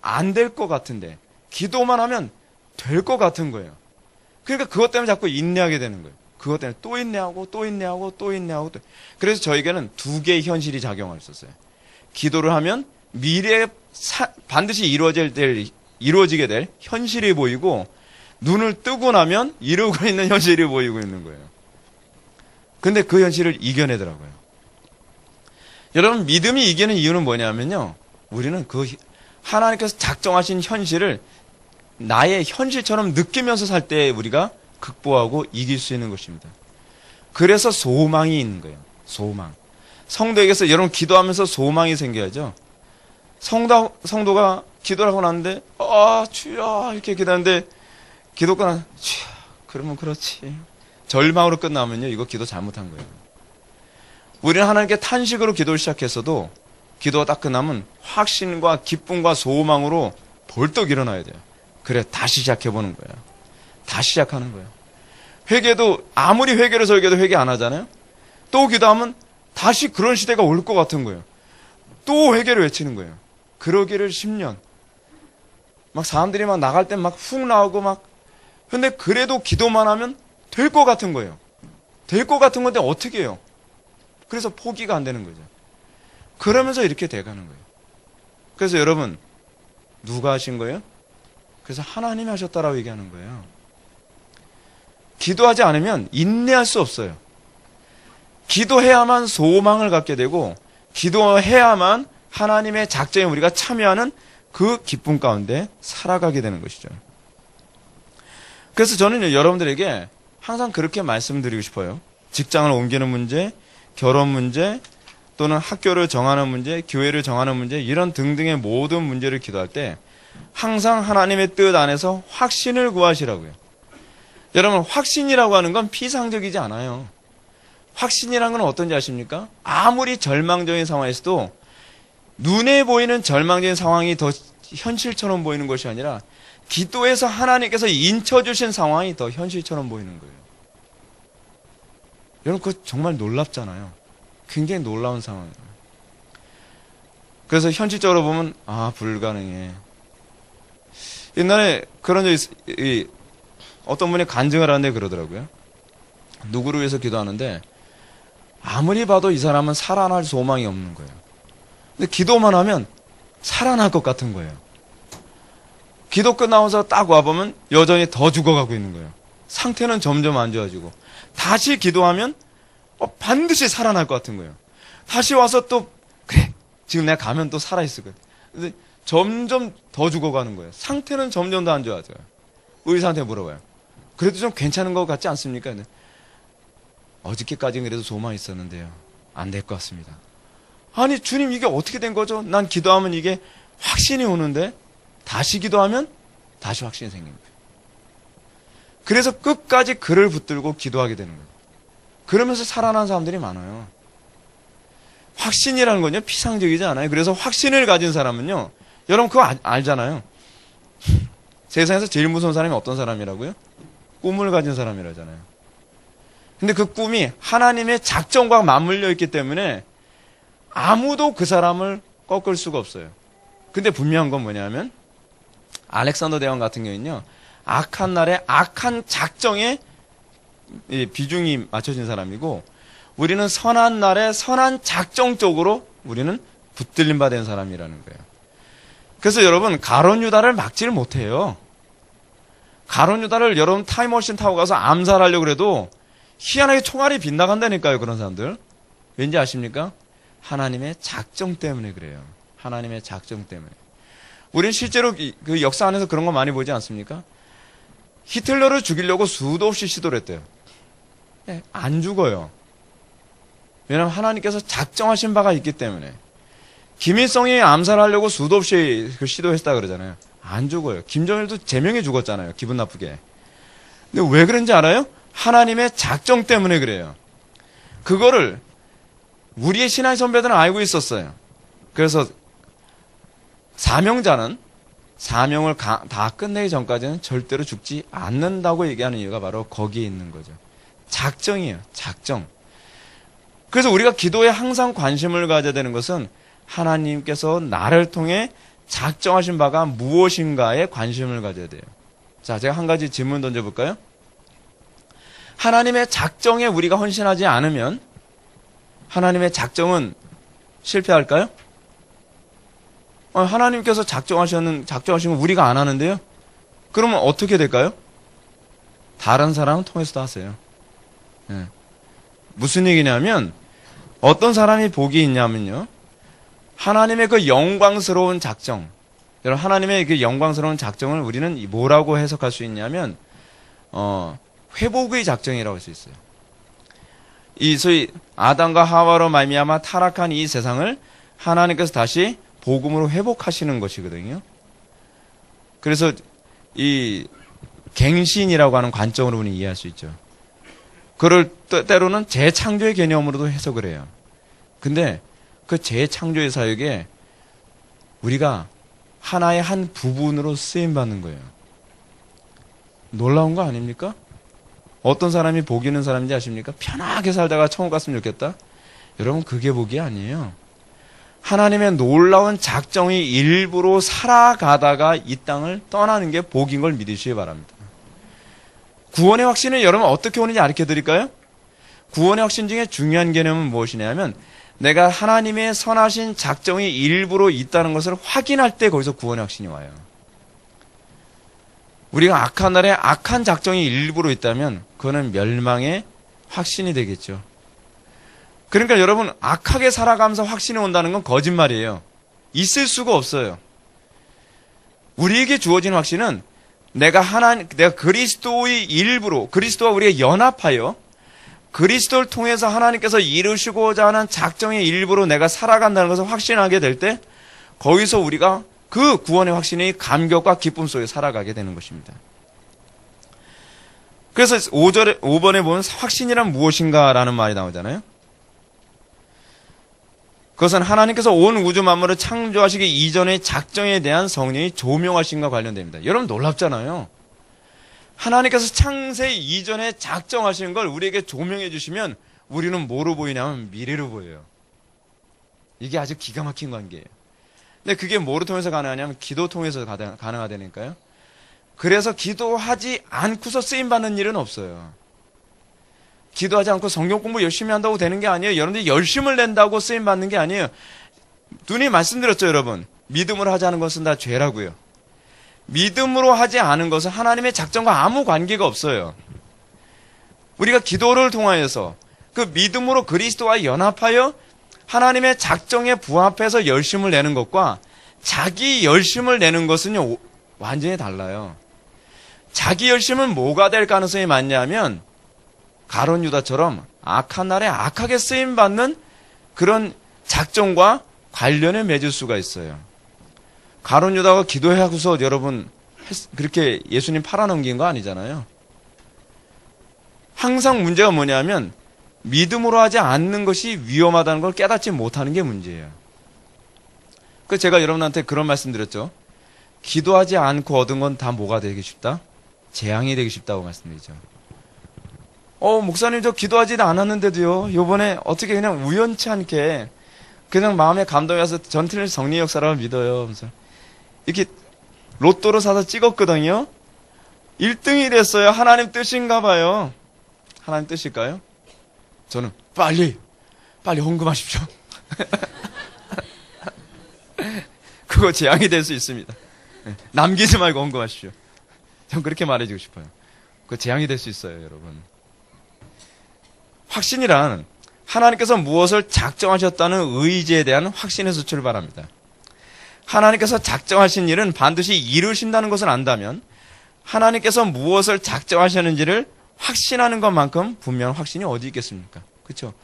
안 될 것 같은데 기도만 하면 될 것 같은 거예요. 그러니까 그것 때문에 자꾸 인내하게 되는 거예요. 그것 때문에 또 인내하고 또 인내하고 또 인내하고 또. 그래서 저에게는 두 개의 현실이 작용할 수 있어요. 기도를 하면 미래에 반드시 이루어지게 될 현실이 보이고 눈을 뜨고 나면 이루고 있는 현실이 보이고 있는 거예요. 근데 그 현실을 이겨내더라고요. 여러분, 믿음이 이기는 이유는 뭐냐면요. 우리는 그 하나님께서 작정하신 현실을 나의 현실처럼 느끼면서 살 때 우리가 극복하고 이길 수 있는 것입니다. 그래서 소망이 있는 거예요. 소망. 성도에게서 여러분 기도하면서 소망이 생겨야죠. 성도가 기도를 하고 났는데, 주여, 이렇게 기도하는데, 기도 끝나, 주여, 그러면 그렇지. 절망으로 끝나면요, 이거 기도 잘못한 거예요. 우리는 하나님께 탄식으로 기도를 시작했어도, 기도가 딱 끝나면 확신과 기쁨과 소망으로 벌떡 일어나야 돼요. 그래, 다시 시작해보는 거예요. 다시 시작하는 거예요. 회개도, 아무리 회개를 설교도 회개 안 하잖아요? 또 기도하면 다시 그런 시대가 올 것 같은 거예요. 또 회개를 외치는 거예요. 그러기를 10년. 막 사람들이 막 나갈 땐 막 훅 나오고 막, 근데 그래도 기도만 하면 될 것 같은 거예요. 될 것 같은 건데 어떻게 해요? 그래서 포기가 안 되는 거죠. 그러면서 이렇게 돼가는 거예요. 그래서 여러분, 누가 하신 거예요? 그래서 하나님이 하셨다라고 얘기하는 거예요. 기도하지 않으면 인내할 수 없어요. 기도해야만 소망을 갖게 되고, 기도해야만 하나님의 작정에 우리가 참여하는 그 기쁨 가운데 살아가게 되는 것이죠. 그래서 저는 여러분들에게 항상 그렇게 말씀드리고 싶어요. 직장을 옮기는 문제, 결혼 문제, 또는 학교를 정하는 문제, 교회를 정하는 문제, 이런 등등의 모든 문제를 기도할 때 항상 하나님의 뜻 안에서 확신을 구하시라고요. 여러분, 확신이라고 하는 건 피상적이지 않아요. 확신이라는 건 어떤지 아십니까? 아무리 절망적인 상황에서도 눈에 보이는 절망적인 상황이 더 현실처럼 보이는 것이 아니라 기도에서 하나님께서 인쳐주신 상황이 더 현실처럼 보이는 거예요. 여러분, 그거 정말 놀랍잖아요. 굉장히 놀라운 상황이에요. 그래서 현실적으로 보면 불가능해. 옛날에 그런 적이 어떤 분이 간증을 하는데 그러더라고요. 누구를 위해서 기도하는데 아무리 봐도 이 사람은 살아날 소망이 없는 거예요. 근데 기도만 하면 살아날 것 같은 거예요. 기도 끝나고서 딱 와보면 여전히 더 죽어가고 있는 거예요. 상태는 점점 안 좋아지고, 다시 기도하면 반드시 살아날 것 같은 거예요. 다시 와서 또 그래, 지금 내가 가면 또 살아있을 거예요. 근데 점점 더 죽어가는 거예요. 상태는 점점 더 안 좋아져요. 의사한테 물어봐요. 그래도 좀 괜찮은 것 같지 않습니까? 근데 어저께까지는 그래도 소망이 있었는데요, 안 될 것 같습니다. 아니 주님, 이게 어떻게 된 거죠? 난 기도하면 이게 확신이 오는데 다시 기도하면 다시 확신이 생깁니다. 그래서 끝까지 그를 붙들고 기도하게 되는 거예요. 그러면서 살아난 사람들이 많아요. 확신이라는 건요, 피상적이지 않아요. 그래서 확신을 가진 사람은요, 여러분 그거 알잖아요. 세상에서 제일 무서운 사람이 어떤 사람이라고요? 꿈을 가진 사람이라잖아요. 근데 그 꿈이 하나님의 작정과 맞물려 있기 때문에 아무도 그 사람을 꺾을 수가 없어요. 근데 분명한 건 뭐냐면, 알렉산더 대왕 같은 경우는요, 악한 날에 악한 작정에 비중이 맞춰진 사람이고, 우리는 선한 날에 선한 작정 쪽으로 우리는 붙들림 받은 사람이라는 거예요. 그래서 여러분, 가룟 유다를 막지를 못해요. 가룟 유다를 여러분 타임머신 타고 가서 암살하려고 해도 희한하게 총알이 빗나간다니까요, 그런 사람들. 왠지 아십니까? 하나님의 작정 때문에 그래요. 하나님의 작정 때문에. 우리는 실제로 그 역사 안에서 그런 거 많이 보지 않습니까? 히틀러를 죽이려고 수도 없이 시도를 했대요. 네, 안 죽어요. 왜냐하면 하나님께서 작정하신 바가 있기 때문에. 김일성이 암살하려고 수도 없이 그 시도했다 그러잖아요. 안 죽어요. 김정일도 제명해 죽었잖아요, 기분 나쁘게. 근데 왜 그런지 알아요? 하나님의 작정 때문에 그래요. 그거를 우리의 신앙 선배들은 알고 있었어요. 그래서 사명자는 사명을 다 끝내기 전까지는 절대로 죽지 않는다고 얘기하는 이유가 바로 거기에 있는 거죠. 작정이에요. 작정. 그래서 우리가 기도에 항상 관심을 가져야 되는 것은 하나님께서 나를 통해 작정하신 바가 무엇인가에 관심을 가져야 돼요. 자, 제가 한 가지 질문 던져볼까요? 하나님의 작정에 우리가 헌신하지 않으면 하나님의 작정은 실패할까요? 하나님께서 작정하신 건 우리가 안 하는데요? 그러면 어떻게 될까요? 다른 사람을 통해서도 하세요. 네. 무슨 얘기냐면, 어떤 사람이 복이 있냐면요. 하나님의 그 영광스러운 작정, 여러분 하나님의 그 영광스러운 작정을 우리는 뭐라고 해석할 수 있냐면 회복의 작정이라고 할 수 있어요. 이 소위 아담과 하와로 말미암아 타락한 이 세상을 하나님께서 다시 복음으로 회복하시는 것이거든요. 그래서 이 갱신이라고 하는 관점으로 우리는 이해할 수 있죠. 그걸 때로는 재창조의 개념으로도 해석을 해요. 근데 그 재창조의 사역에 우리가 하나의 한 부분으로 쓰임받는 거예요. 놀라운 거 아닙니까? 어떤 사람이 복 있는 사람인지 아십니까? 편하게 살다가 천국 갔으면 좋겠다? 여러분 그게 복이 아니에요. 하나님의 놀라운 작정이 일부로 살아가다가 이 땅을 떠나는 게 복인 걸 믿으시기 바랍니다. 구원의 확신은 여러분 어떻게 오는지 알려 드릴까요? 구원의 확신 중에 중요한 개념은 무엇이냐면 내가 하나님의 선하신 작정이 일부로 있다는 것을 확인할 때 거기서 구원의 확신이 와요. 우리가 악한 날에 악한 작정이 일부로 있다면 그거는 멸망의 확신이 되겠죠. 그러니까 여러분 악하게 살아가면서 확신이 온다는 건 거짓말이에요. 있을 수가 없어요. 우리에게 주어진 확신은 내가 그리스도의 일부로 그리스도와 우리가 연합하여 그리스도를 통해서 하나님께서 이루시고자 하는 작정의 일부로 내가 살아간다는 것을 확신하게 될 때 거기서 우리가 그 구원의 확신이 감격과 기쁨 속에 살아가게 되는 것입니다. 그래서 5번에 보면 확신이란 무엇인가 라는 말이 나오잖아요. 그것은 하나님께서 온 우주 만물을 창조하시기 이전의 작정에 대한 성령이 조명하심과 관련됩니다. 여러분 놀랍잖아요. 하나님께서 창세 이전에 작정하시는 걸 우리에게 조명해 주시면 우리는 뭐로 보이냐면 미래로 보여요. 이게 아주 기가 막힌 관계예요. 근데 그게 뭐로 통해서 가능하냐면 기도 통해서 가능하다니까요. 그래서 기도하지 않고서 쓰임받는 일은 없어요. 기도하지 않고 성경 공부 열심히 한다고 되는 게 아니에요. 여러분들이 열심을 낸다고 쓰임받는 게 아니에요. 눈이 말씀드렸죠, 여러분. 믿음으로 하지 않은 것은 다 죄라고요. 믿음으로 하지 않은 것은 하나님의 작정과 아무 관계가 없어요. 우리가 기도를 통하여서 그 믿음으로 그리스도와 연합하여 하나님의 작정에 부합해서 열심을 내는 것과 자기 열심을 내는 것은요, 완전히 달라요. 자기 열심은 뭐가 될 가능성이 많냐면 가룟 유다처럼 악한 날에 악하게 쓰임받는 그런 작정과 관련을 맺을 수가 있어요. 가룟 유다가 기도하고서 여러분 그렇게 예수님 팔아넘긴 거 아니잖아요. 항상 문제가 뭐냐면 믿음으로 하지 않는 것이 위험하다는 걸 깨닫지 못하는 게 문제예요. 그 제가 여러분한테 그런 말씀 드렸죠. 기도하지 않고 얻은 건 다 뭐가 되기 쉽다? 재앙이 되기 쉽다고 말씀드리죠. 목사님 저 기도하지도 않았는데도요. 요번에 어떻게 그냥 우연치 않게 그냥 마음에 감동이 와서 전틀 성리 역사를 믿어요. 그래서 이렇게 로또로 사서 찍었거든요. 1등이 됐어요. 하나님 뜻인가 봐요. 하나님 뜻일까요? 저는 빨리 헌금하십시오. 그거 재앙이 될 수 있습니다. 남기지 말고 헌금하십시오. 전 그렇게 말해주고 싶어요. 그거 재앙이 될 수 있어요, 여러분. 확신이란 하나님께서 무엇을 작정하셨다는 의지에 대한 확신에서 출발합니다. 하나님께서 작정하신 일은 반드시 이루신다는 것을 안다면 하나님께서 무엇을 작정하셨는지를 확신하는 것만큼 분명한 확신이 어디 있겠습니까? 그렇죠?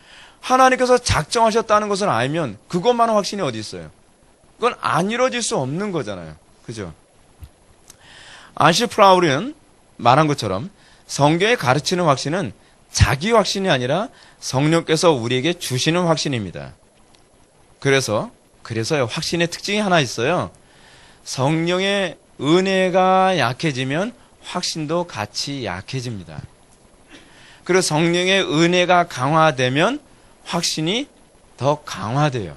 하나님께서 작정하셨다는 것을 알면 그것만한 확신이 어디 있어요? 그건 안 이루어질 수 없는 거잖아요. 그죠? 안시 프라울은 말한 것처럼 성경에 가르치는 확신은 자기 확신이 아니라 성령께서 우리에게 주시는 확신입니다. 그래서요, 확신의 특징이 하나 있어요. 성령의 은혜가 약해지면 확신도 같이 약해집니다. 그리고 성령의 은혜가 강화되면 확신이 더 강화돼요.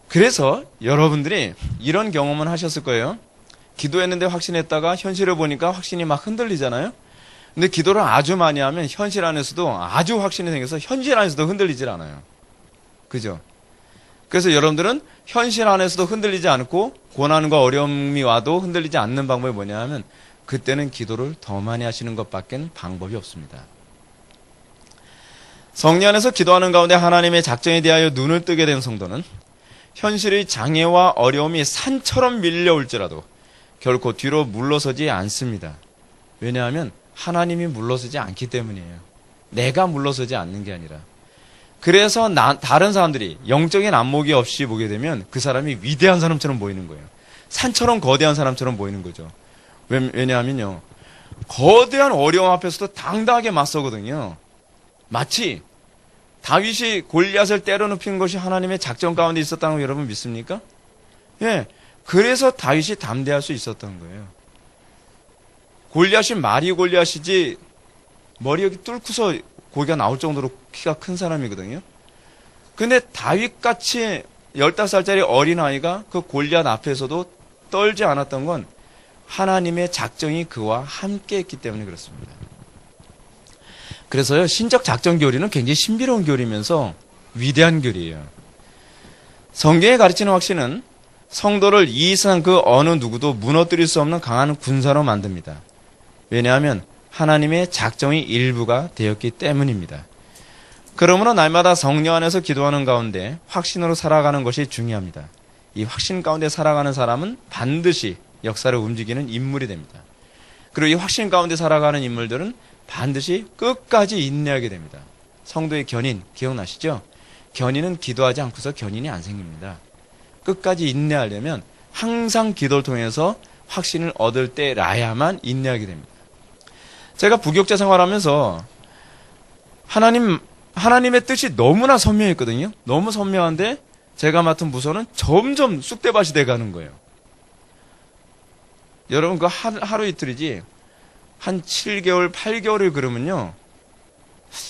그래서 여러분들이 이런 경험은 하셨을 거예요. 기도했는데 확신했다가 현실을 보니까 확신이 막 흔들리잖아요. 근데 기도를 아주 많이 하면 현실 안에서도 아주 확신이 생겨서 현실 안에서도 흔들리질 않아요. 그죠? 그래서 여러분들은 현실 안에서도 흔들리지 않고 고난과 어려움이 와도 흔들리지 않는 방법이 뭐냐 하면 그때는 기도를 더 많이 하시는 것밖에 방법이 없습니다. 성령 안에서 기도하는 가운데 하나님의 작정에 대하여 눈을 뜨게 된 성도는 현실의 장애와 어려움이 산처럼 밀려올지라도 결코 뒤로 물러서지 않습니다. 왜냐하면 하나님이 물러서지 않기 때문이에요. 내가 물러서지 않는 게 아니라. 그래서 다른 사람들이 영적인 안목이 없이 보게 되면 그 사람이 위대한 사람처럼 보이는 거예요. 산처럼 거대한 사람처럼 보이는 거죠. 왜냐하면요, 거대한 어려움 앞에서도 당당하게 맞서거든요. 마치 다윗이 골리앗을 때려눕힌 것이 하나님의 작전 가운데 있었다는 거 여러분 믿습니까? 예, 그래서 다윗이 담대할 수 있었던 거예요. 골리앗이 말이 골리앗이지 머리 여기 뚫고서 고기가 나올 정도로 키가 큰 사람이거든요. 근데 다윗같이 15살짜리 어린아이가 그 골리앗 앞에서도 떨지 않았던 건 하나님의 작정이 그와 함께 했기 때문에 그렇습니다. 그래서요, 신적 작전 교리는 굉장히 신비로운 교리면서 위대한 교리예요. 성경에 가르치는 확신은 성도를 이 세상 그 어느 누구도 무너뜨릴 수 없는 강한 군사로 만듭니다. 왜냐하면 하나님의 작정의 일부가 되었기 때문입니다. 그러므로 날마다 성령 안에서 기도하는 가운데 확신으로 살아가는 것이 중요합니다. 이 확신 가운데 살아가는 사람은 반드시 역사를 움직이는 인물이 됩니다. 그리고 이 확신 가운데 살아가는 인물들은 반드시 끝까지 인내하게 됩니다. 성도의 견인 기억나시죠? 견인은 기도하지 않고서 견인이 안 생깁니다. 끝까지 인내하려면 항상 기도를 통해서 확신을 얻을 때라야만 인내하게 됩니다. 제가 부교육자 생활하면서 하나님의 뜻이 너무나 선명했거든요. 너무 선명한데 제가 맡은 부서는 점점 쑥대밭이 돼가는 거예요. 여러분 그 하루 이틀이지 한 7개월, 8개월을 그러면요,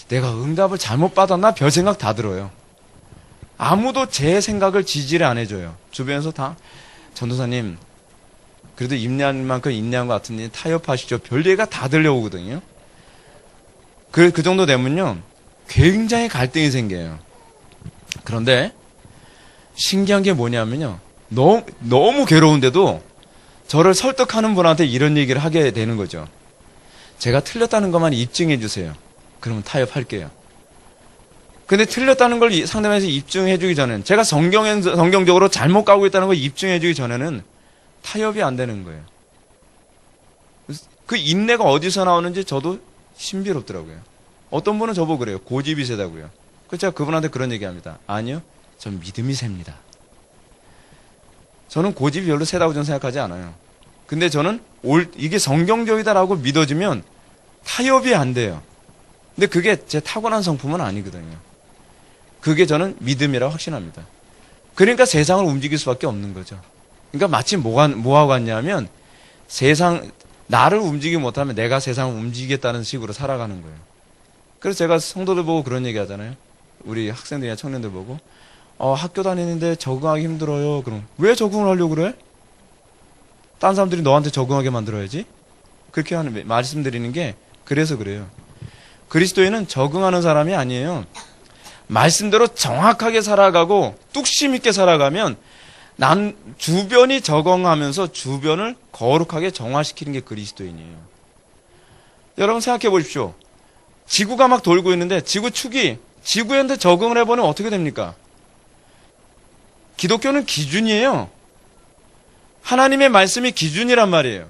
내가 응답을 잘못 받았나 별 생각 다 들어요. 아무도 제 생각을 지지를 안 해줘요. 주변에서 다 전도사님 그래도 인내한 만큼 인내한 것 같은데 타협하시죠. 별 얘기가 다 들려오거든요. 그 정도 되면요 굉장히 갈등이 생겨요. 그런데 신기한 게 뭐냐면요, 너무 괴로운데도 저를 설득하는 분한테 이런 얘기를 하게 되는 거죠. 제가 틀렸다는 것만 입증해 주세요. 그러면 타협할게요. 근데 틀렸다는 걸 상대방에서 입증해 주기 전에는, 제가 성경적으로 잘못 가고 있다는 걸 입증해 주기 전에는 타협이 안 되는 거예요. 그 인내가 어디서 나오는지 저도 신비롭더라고요. 어떤 분은 저보고 그래요. 고집이 세다고요. 그래서 제가 그분한테 그런 얘기합니다. 아니요, 전 믿음이 셉니다. 저는 고집이 별로 세다고 저는 생각하지 않아요. 근데 저는 이게 성경적이다라고 믿어지면 타협이 안 돼요. 근데 그게 제 타고난 성품은 아니거든요. 그게 저는 믿음이라고 확신합니다. 그러니까 세상을 움직일 수밖에 없는 거죠. 그러니까 마치 뭐하고 같냐면 나를 움직이지 못하면 내가 세상을 움직이겠다는 식으로 살아가는 거예요. 그래서 제가 성도들 보고 그런 얘기 하잖아요. 우리 학생들이나 청년들 보고 학교 다니는데 적응하기 힘들어요. 그럼 왜 적응을 하려고 그래? 딴 사람들이 너한테 적응하게 만들어야지. 그렇게 말씀드리는 게 그래서 그래요. 그리스도인은 적응하는 사람이 아니에요. 말씀대로 정확하게 살아가고 뚝심 있게 살아가면 주변이 적응하면서 주변을 거룩하게 정화시키는 게 그리스도인이에요. 여러분 생각해 보십시오. 지구가 막 돌고 있는데 지구한테 적응을 해보면 어떻게 됩니까? 기독교는 기준이에요. 하나님의 말씀이 기준이란 말이에요.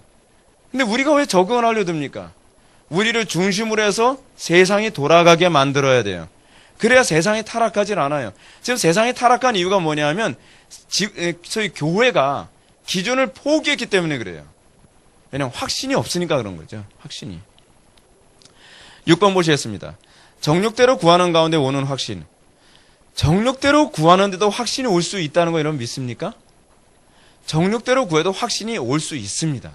근데 우리가 왜 적응을 하려 듭니까? 우리를 중심으로 해서 세상이 돌아가게 만들어야 돼요. 그래야 세상이 타락하질 않아요. 지금 세상이 타락한 이유가 뭐냐면 저희 교회가 기준을 포기했기 때문에 그래요. 왜냐하면 확신이 없으니까 그런 거죠. 확신이. 6번 보시겠습니다. 정욕대로 구하는 가운데 오는 확신. 정욕대로 구하는데도 확신이 올 수 있다는 거 여러분 믿습니까? 정욕대로 구해도 확신이 올 수 있습니다.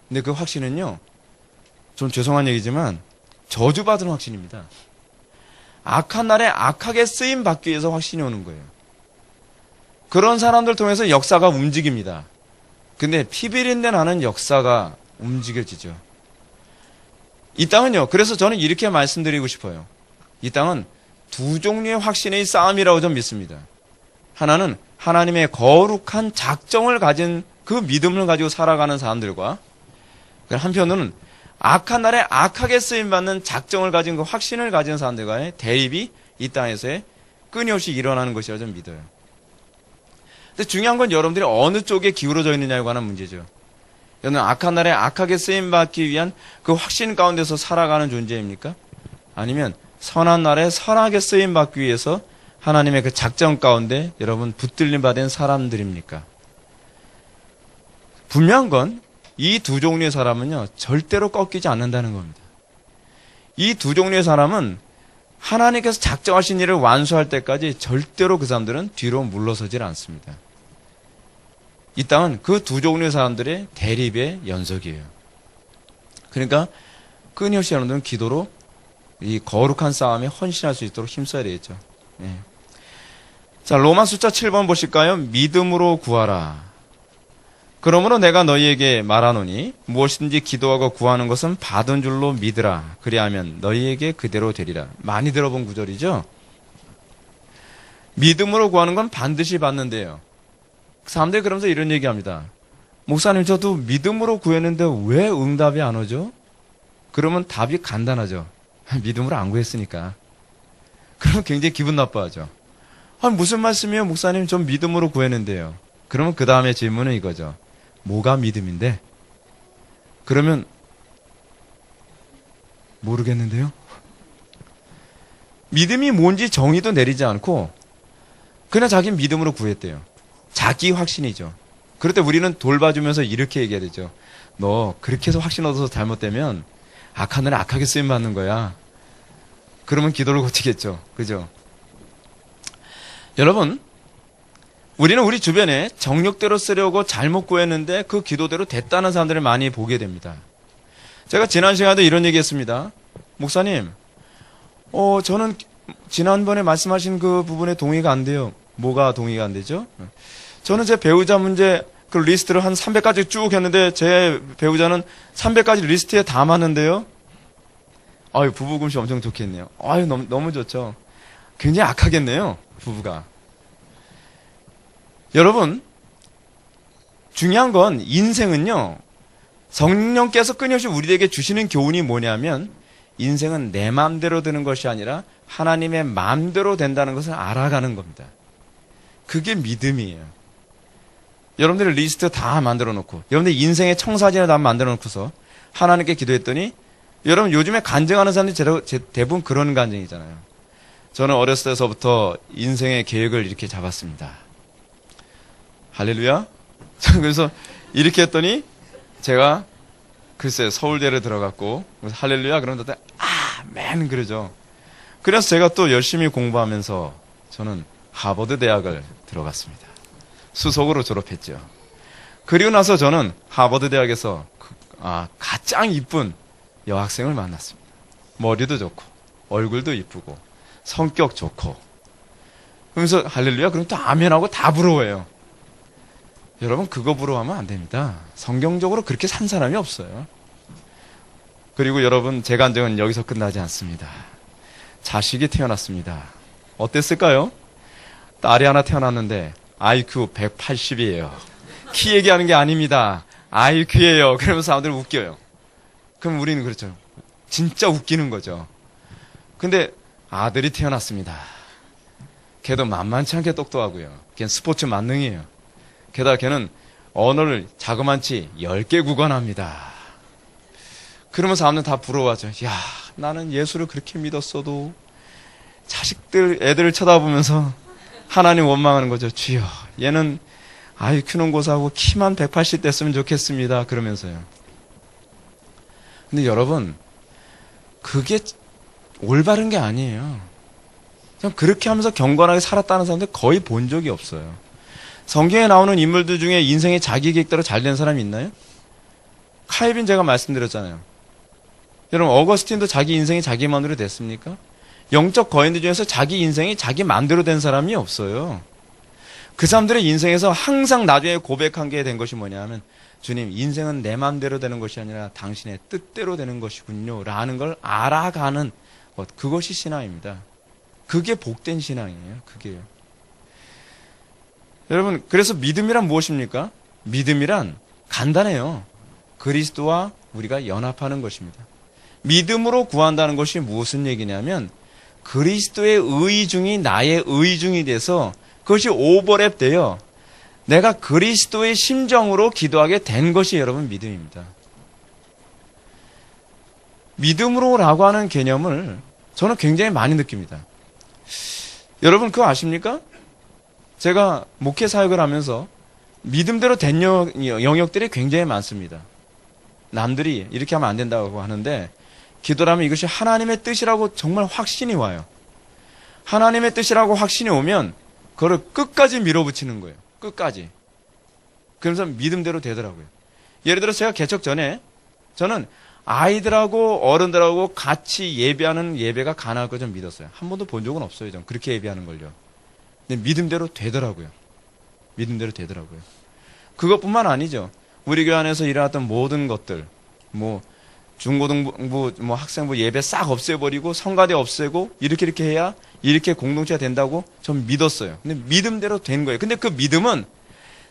근데 그 확신은요, 좀 죄송한 얘기지만 저주받은 확신입니다. 악한 날에 악하게 쓰임 받기 위해서 확신이 오는 거예요. 그런 사람들 통해서 역사가 움직입니다. 근데 피비린내 나는 역사가 움직여지죠. 이 땅은요, 그래서 저는 이렇게 말씀드리고 싶어요. 이 땅은 두 종류의 확신의 싸움이라고 좀 믿습니다. 하나는 하나님의 거룩한 작정을 가진 그 믿음을 가지고 살아가는 사람들과, 한편으로는 악한 날에 악하게 쓰임받는 작정을 가진 그 확신을 가진 사람들과의 대립이 이 땅에서의 끊임없이 일어나는 것이라 좀 믿어요. 근데 중요한 건 여러분들이 어느 쪽에 기울어져 있느냐에 관한 문제죠. 여러분 악한 날에 악하게 쓰임받기 위한 그 확신 가운데서 살아가는 존재입니까? 아니면 선한 날에 선하게 쓰임받기 위해서 하나님의 그 작정 가운데 여러분 붙들림 받은 사람들입니까? 분명한 건 이 두 종류의 사람은요 절대로 꺾이지 않는다는 겁니다. 이 두 종류의 사람은 하나님께서 작정하신 일을 완수할 때까지 절대로 그 사람들은 뒤로 물러서질 않습니다. 이 땅은 그 두 종류의 사람들의 대립의 연속이에요. 그러니까 끊임없이 여러분들은 기도로 이 거룩한 싸움에 헌신할 수 있도록 힘써야 되겠죠. 네. 자, 로마 숫자 7번 보실까요? 믿음으로 구하라. 그러므로 내가 너희에게 말하노니 무엇이든지 기도하고 구하는 것은 받은 줄로 믿으라. 그리하면 너희에게 그대로 되리라. 많이 들어본 구절이죠? 믿음으로 구하는 건 반드시 받는데요. 사람들이 그러면서 이런 얘기합니다. 목사님 저도 믿음으로 구했는데 왜 응답이 안 오죠? 그러면 답이 간단하죠. 믿음으로 안 구했으니까. 그러면 굉장히 기분 나빠하죠. 무슨 말씀이에요 목사님 전 믿음으로 구했는데요. 그러면 그 다음에 질문은 이거죠. 뭐가 믿음인데? 그러면 모르겠는데요. 믿음이 뭔지 정의도 내리지 않고 그냥 자기는 믿음으로 구했대요. 자기 확신이죠. 그럴 때 우리는 돌봐주면서 이렇게 얘기해야 되죠. 너 그렇게 해서 확신 얻어서 잘못되면 악한 날에 악하게 쓰임받는 거야. 그러면 기도를 고치겠죠. 그죠? 여러분 우리는 우리 주변에 정욕대로 쓰려고 잘못 구했는데 그 기도대로 됐다는 사람들을 많이 보게 됩니다. 제가 지난 시간에도 이런 얘기 했습니다. 목사님 저는 지난번에 말씀하신 그 부분에 동의가 안 돼요. 뭐가 동의가 안 되죠? 저는 제 배우자 문제 그 리스트를 한 300가지 쭉 했는데 제 배우자는 300가지 리스트에 담았는데요. 아유 부부금시 엄청 좋겠네요. 아유 너무 좋죠. 굉장히 악하겠네요. 부부가. 여러분 중요한 건 인생은요. 성령께서 끊임없이 우리에게 주시는 교훈이 뭐냐면 인생은 내 마음대로 되는 것이 아니라 하나님의 마음대로 된다는 것을 알아가는 겁니다. 그게 믿음이에요. 여러분들의 리스트 다 만들어 놓고 여러분들 인생의 청사진을 다 만들어 놓고서 하나님께 기도했더니 여러분 요즘에 간증하는 사람들이 대부분 그런 간증이잖아요. 저는 어렸을 때서부터 인생의 계획을 이렇게 잡았습니다. 할렐루야. 그래서 이렇게 했더니 제가 글쎄 서울대를 들어갔고 할렐루야 그러면 아멘 그러죠. 그래서 제가 또 열심히 공부하면서 저는 하버드 대학을 들어갔습니다. 수석으로 졸업했죠. 그리고 나서 저는 하버드 대학에서 가장 이쁜 여학생을 만났습니다. 머리도 좋고 얼굴도 이쁘고 성격 좋고 그러면서 할렐루야 그럼 또 아멘하고 다 부러워해요. 여러분 그거 부러워하면 안 됩니다. 성경적으로 그렇게 산 사람이 없어요. 그리고 여러분 제 간증은 여기서 끝나지 않습니다. 자식이 태어났습니다. 어땠을까요? 딸이 하나 태어났는데 IQ 180이에요. 키 얘기하는 게 아닙니다. IQ예요. 그러면서 사람들 웃겨요. 그럼 우리는 그렇죠. 진짜 웃기는 거죠. 근데 아들이 태어났습니다. 걔도 만만치 않게 똑똑하고요. 걔는 스포츠 만능이에요. 게다가 걔는 언어를 자그만치 10개 구간합니다. 그러면서 사람들 다 부러워하죠. 야, 나는 예수를 그렇게 믿었어도 자식들, 애들을 쳐다보면서 하나님 원망하는 거죠. 주여, 얘는 IQ는 고사하고 키만 180 됐으면 좋겠습니다. 그러면서요. 근데 여러분, 그게 올바른 게 아니에요. 그냥 그렇게 하면서 경건하게 살았다는 사람들 거의 본 적이 없어요. 성경에 나오는 인물들 중에 인생의 자기 계획대로 잘 된 사람이 있나요? 칼빈 제가 말씀드렸잖아요. 여러분 어거스틴도 자기 인생이 자기 마음대로 됐습니까? 영적 거인들 중에서 자기 인생이 자기 마음대로 된 사람이 없어요. 그 사람들의 인생에서 항상 나중에 고백한 게 된 것이 뭐냐면 주님 인생은 내 마음대로 되는 것이 아니라 당신의 뜻대로 되는 것이군요 라는 걸 알아가는 것, 그것이 신앙입니다. 그게 복된 신앙이에요. 그게요. 여러분 그래서 믿음이란 무엇입니까? 믿음이란 간단해요. 그리스도와 우리가 연합하는 것입니다. 믿음으로 구한다는 것이 무슨 얘기냐면 그리스도의 의중이 나의 의중이 돼서 그것이 오버랩되어 내가 그리스도의 심정으로 기도하게 된 것이 여러분 믿음입니다. 믿음으로라고 하는 개념을 저는 굉장히 많이 느낍니다. 여러분 그거 아십니까? 제가 목회 사역을 하면서 믿음대로 된 영역들이 굉장히 많습니다. 남들이 이렇게 하면 안 된다고 하는데 기도라면 이것이 하나님의 뜻이라고 정말 확신이 와요. 하나님의 뜻이라고 확신이 오면 그걸 끝까지 밀어붙이는 거예요. 끝까지. 그러면서 믿음대로 되더라고요. 예를 들어 제가 개척 전에 저는 아이들하고 어른들하고 같이 예배하는 예배가 가능할 거 좀 믿었어요. 한 번도 본 적은 없어요. 전 그렇게 예배하는 걸요. 근데 믿음대로 되더라고요. 믿음대로 되더라고요. 그것뿐만 아니죠. 우리 교회 안에서 일어났던 모든 것들, 중고등부, 학생부 예배 싹 없애버리고 성가대 없애고 이렇게 해야 이렇게 공동체가 된다고 전 믿었어요. 근데 믿음대로 된 거예요. 근데 그 믿음은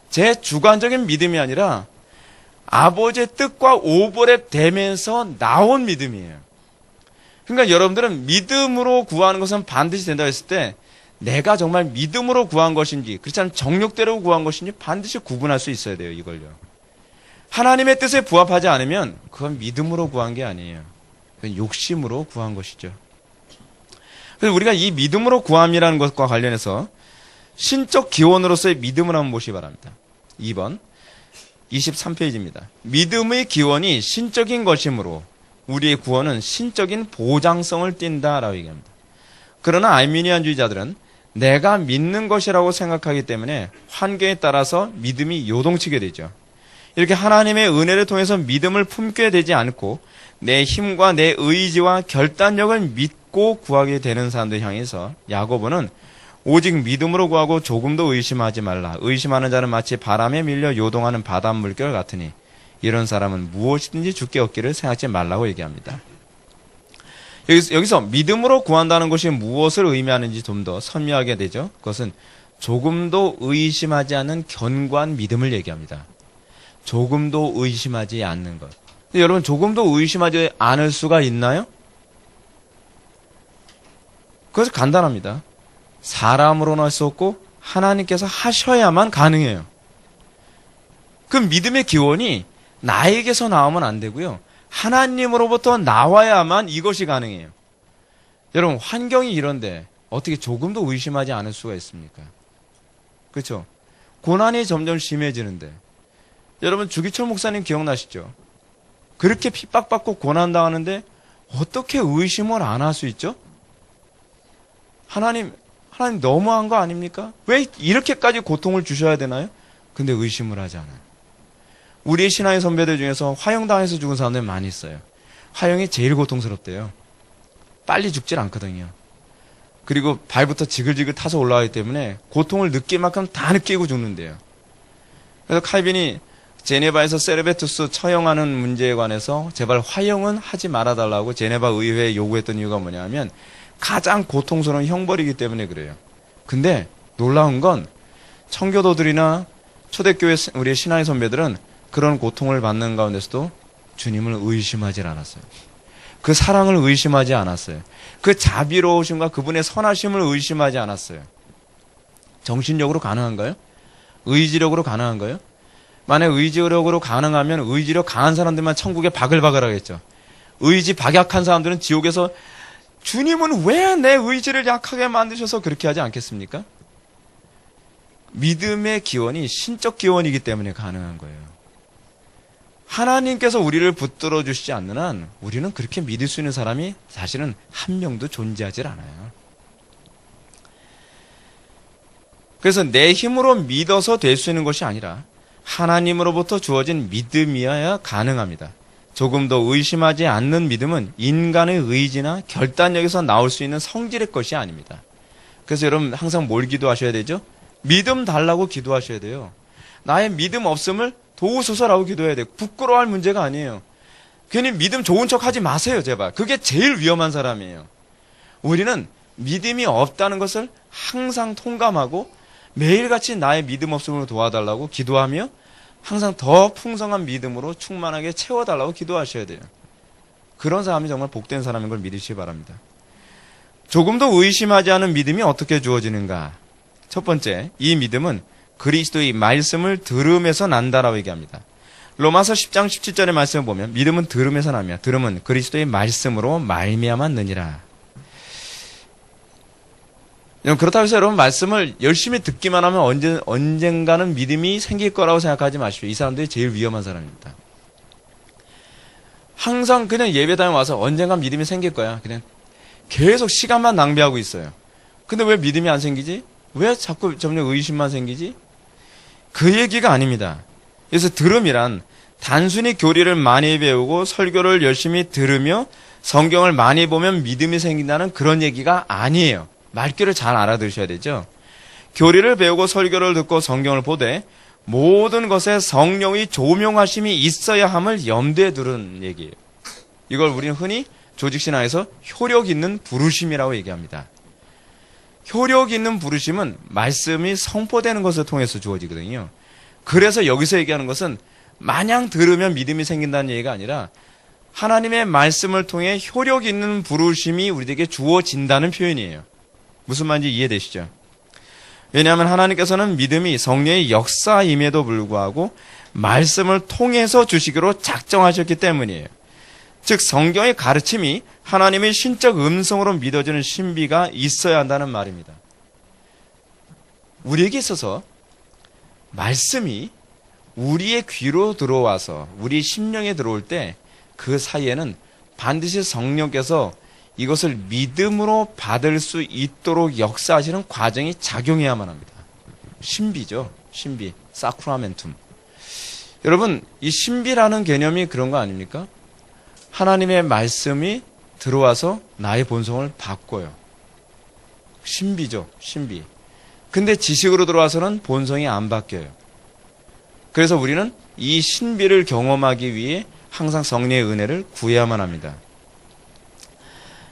제 주관적인 믿음이 아니라 아버지의 뜻과 오버랩 되면서 나온 믿음이에요. 그러니까 여러분들은 믿음으로 구하는 것은 반드시 된다고 했을 때 내가 정말 믿음으로 구한 것인지 그렇지 않으면 정욕대로 구한 것인지 반드시 구분할 수 있어야 돼요. 이걸요. 하나님의 뜻에 부합하지 않으면 그건 믿음으로 구한 게 아니에요. 그건 욕심으로 구한 것이죠. 그래서 우리가 이 믿음으로 구함이라는 것과 관련해서 신적 기원으로서의 믿음을 한번 보시기 바랍니다. 2번 23페이지입니다. 믿음의 기원이 신적인 것이므로 우리의 구원은 신적인 보장성을 띈다라고 얘기합니다. 그러나 알미니안주의자들은 내가 믿는 것이라고 생각하기 때문에 환경에 따라서 믿음이 요동치게 되죠. 이렇게 하나님의 은혜를 통해서 믿음을 품게 되지 않고 내 힘과 내 의지와 결단력을 믿고 구하게 되는 사람들 향해서 야고보는 오직 믿음으로 구하고 조금도 의심하지 말라. 의심하는 자는 마치 바람에 밀려 요동하는 바닷물결 같으니 이런 사람은 무엇이든지 주께 얻기를 생각지 말라고 얘기합니다. 여기서 믿음으로 구한다는 것이 무엇을 의미하는지 좀 더 선명하게 되죠. 그것은 조금도 의심하지 않는 견고한 믿음을 얘기합니다. 조금도 의심하지 않는 것. 근데 여러분 조금도 의심하지 않을 수가 있나요? 그것은 간단합니다. 사람으로는 할 수 없고 하나님께서 하셔야만 가능해요. 그 믿음의 기원이 나에게서 나오면 안 되고요. 하나님으로부터 나와야만 이것이 가능해요. 여러분 환경이 이런데 어떻게 조금도 의심하지 않을 수가 있습니까? 그렇죠? 고난이 점점 심해지는데 여러분 주기철 목사님 기억나시죠? 그렇게 핍박받고 고난당하는데 어떻게 의심을 안 할 수 있죠? 하나님 너무한 거 아닙니까? 왜 이렇게까지 고통을 주셔야 되나요? 근데 의심을 하지 않아요. 우리의 신앙의 선배들 중에서 화형당해서 죽은 사람들 많이 있어요. 화형이 제일 고통스럽대요. 빨리 죽질 않거든요. 그리고 발부터 지글지글 타서 올라가기 때문에 고통을 느낄 만큼 다 느끼고 죽는데요. 그래서 칼빈이 제네바에서 세르베투스 처형하는 문제에 관해서 제발 화형은 하지 말아달라고 제네바 의회에 요구했던 이유가 뭐냐면 가장 고통스러운 형벌이기 때문에 그래요. 근데 놀라운 건 청교도들이나 초대교회 우리의 신앙의 선배들은 그런 고통을 받는 가운데서도 주님을 의심하지 않았어요. 그 사랑을 의심하지 않았어요. 그 자비로우심과 그분의 선하심을 의심하지 않았어요. 정신력으로 가능한가요? 의지력으로 가능한가요? 만약 의지력으로 가능하면 의지력 강한 사람들만 천국에 바글바글 하겠죠. 의지 박약한 사람들은 지옥에서 주님은 왜 내 의지를 약하게 만드셔서 그렇게 하지 않겠습니까? 믿음의 기원이 신적 기원이기 때문에 가능한 거예요. 하나님께서 우리를 붙들어 주시지 않는 한 우리는 그렇게 믿을 수 있는 사람이 사실은 한 명도 존재하질 않아요. 그래서 내 힘으로 믿어서 될 수 있는 것이 아니라 하나님으로부터 주어진 믿음이어야 가능합니다. 조금 더 의심하지 않는 믿음은 인간의 의지나 결단력에서 나올 수 있는 성질의 것이 아닙니다. 그래서 여러분 항상 뭘 기도하셔야 되죠? 믿음 달라고 기도하셔야 돼요. 나의 믿음 없음을 도우소서라고 기도해야 돼요. 부끄러워할 문제가 아니에요. 괜히 믿음 좋은 척 하지 마세요, 제발. 그게 제일 위험한 사람이에요. 우리는 믿음이 없다는 것을 항상 통감하고 매일같이 나의 믿음 없음을 도와달라고 기도하며 항상 더 풍성한 믿음으로 충만하게 채워달라고 기도하셔야 돼요. 그런 사람이 정말 복된 사람인 걸 믿으시기 바랍니다. 조금도 의심하지 않은 믿음이 어떻게 주어지는가? 첫 번째, 이 믿음은 그리스도의 말씀을 들음에서 난다라고 얘기합니다. 로마서 10장 17절의 말씀을 보면 믿음은 들음에서 나며 들음은 그리스도의 말씀으로 말미암아 느니라. 그렇다고 해서 여러분 말씀을 열심히 듣기만 하면 언젠가는 믿음이 생길 거라고 생각하지 마십시오. 이 사람들이 제일 위험한 사람입니다. 항상 그냥 예배당에 와서 언젠가 믿음이 생길 거야. 그냥 계속 시간만 낭비하고 있어요. 근데 왜 믿음이 안 생기지? 왜 자꾸 점점 의심만 생기지? 그 얘기가 아닙니다. 그래서 들음이란 단순히 교리를 많이 배우고 설교를 열심히 들으며 성경을 많이 보면 믿음이 생긴다는 그런 얘기가 아니에요. 말귀를 잘 알아들으셔야 되죠. 교리를 배우고 설교를 듣고 성경을 보되 모든 것에 성령의 조명하심이 있어야 함을 염두에 두는 얘기예요. 이걸 우리는 흔히 조직신앙에서 효력 있는 부르심이라고 얘기합니다. 효력 있는 부르심은 말씀이 선포되는 것을 통해서 주어지거든요. 그래서 여기서 얘기하는 것은 마냥 들으면 믿음이 생긴다는 얘기가 아니라 하나님의 말씀을 통해 효력 있는 부르심이 우리에게 주어진다는 표현이에요. 무슨 말인지 이해되시죠? 왜냐하면 하나님께서는 믿음이 성령의 역사임에도 불구하고 말씀을 통해서 주시기로 작정하셨기 때문이에요. 즉 성경의 가르침이 하나님의 신적 음성으로 믿어지는 신비가 있어야 한다는 말입니다. 우리에게 있어서 말씀이 우리의 귀로 들어와서 우리 심령에 들어올 때 그 사이에는 반드시 성령께서 이것을 믿음으로 받을 수 있도록 역사하시는 과정이 작용해야만 합니다. 신비죠. 신비. 사크라멘툼. 여러분, 이 신비라는 개념이 그런 거 아닙니까? 하나님의 말씀이 들어와서 나의 본성을 바꿔요. 신비죠. 신비. 근데 지식으로 들어와서는 본성이 안 바뀌어요. 그래서 우리는 이 신비를 경험하기 위해 항상 성령의 은혜를 구해야만 합니다.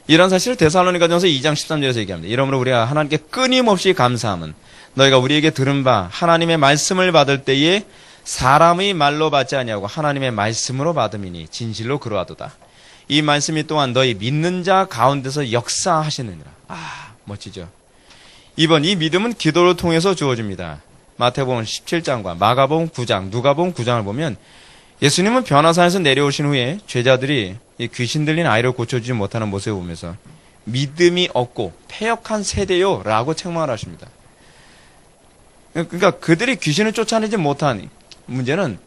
이런 사실을 데살로니가전서 2장 13절에서 얘기합니다. 이러므로 우리가 하나님께 끊임없이 감사함은 너희가 우리에게 들은 바 하나님의 말씀을 받을 때에 사람의 말로 받지 아니하고 하나님의 말씀으로 받음이니 진실로 그러하도다. 이 말씀이 또한 너희 믿는 자 가운데서 역사하시느니라. 멋지죠. 이번 이 믿음은 기도를 통해서 주어집니다. 마태복음 17장과 마가복음 9장, 누가복음 9장을 보면 예수님은 변화산에서 내려오신 후에 제자들이 귀신 들린 아이를 고쳐주지 못하는 모습을 보면서 믿음이 없고 패역한 세대요 라고 책망을 하십니다. 그러니까 그들이 귀신을 쫓아내지 못한 문제는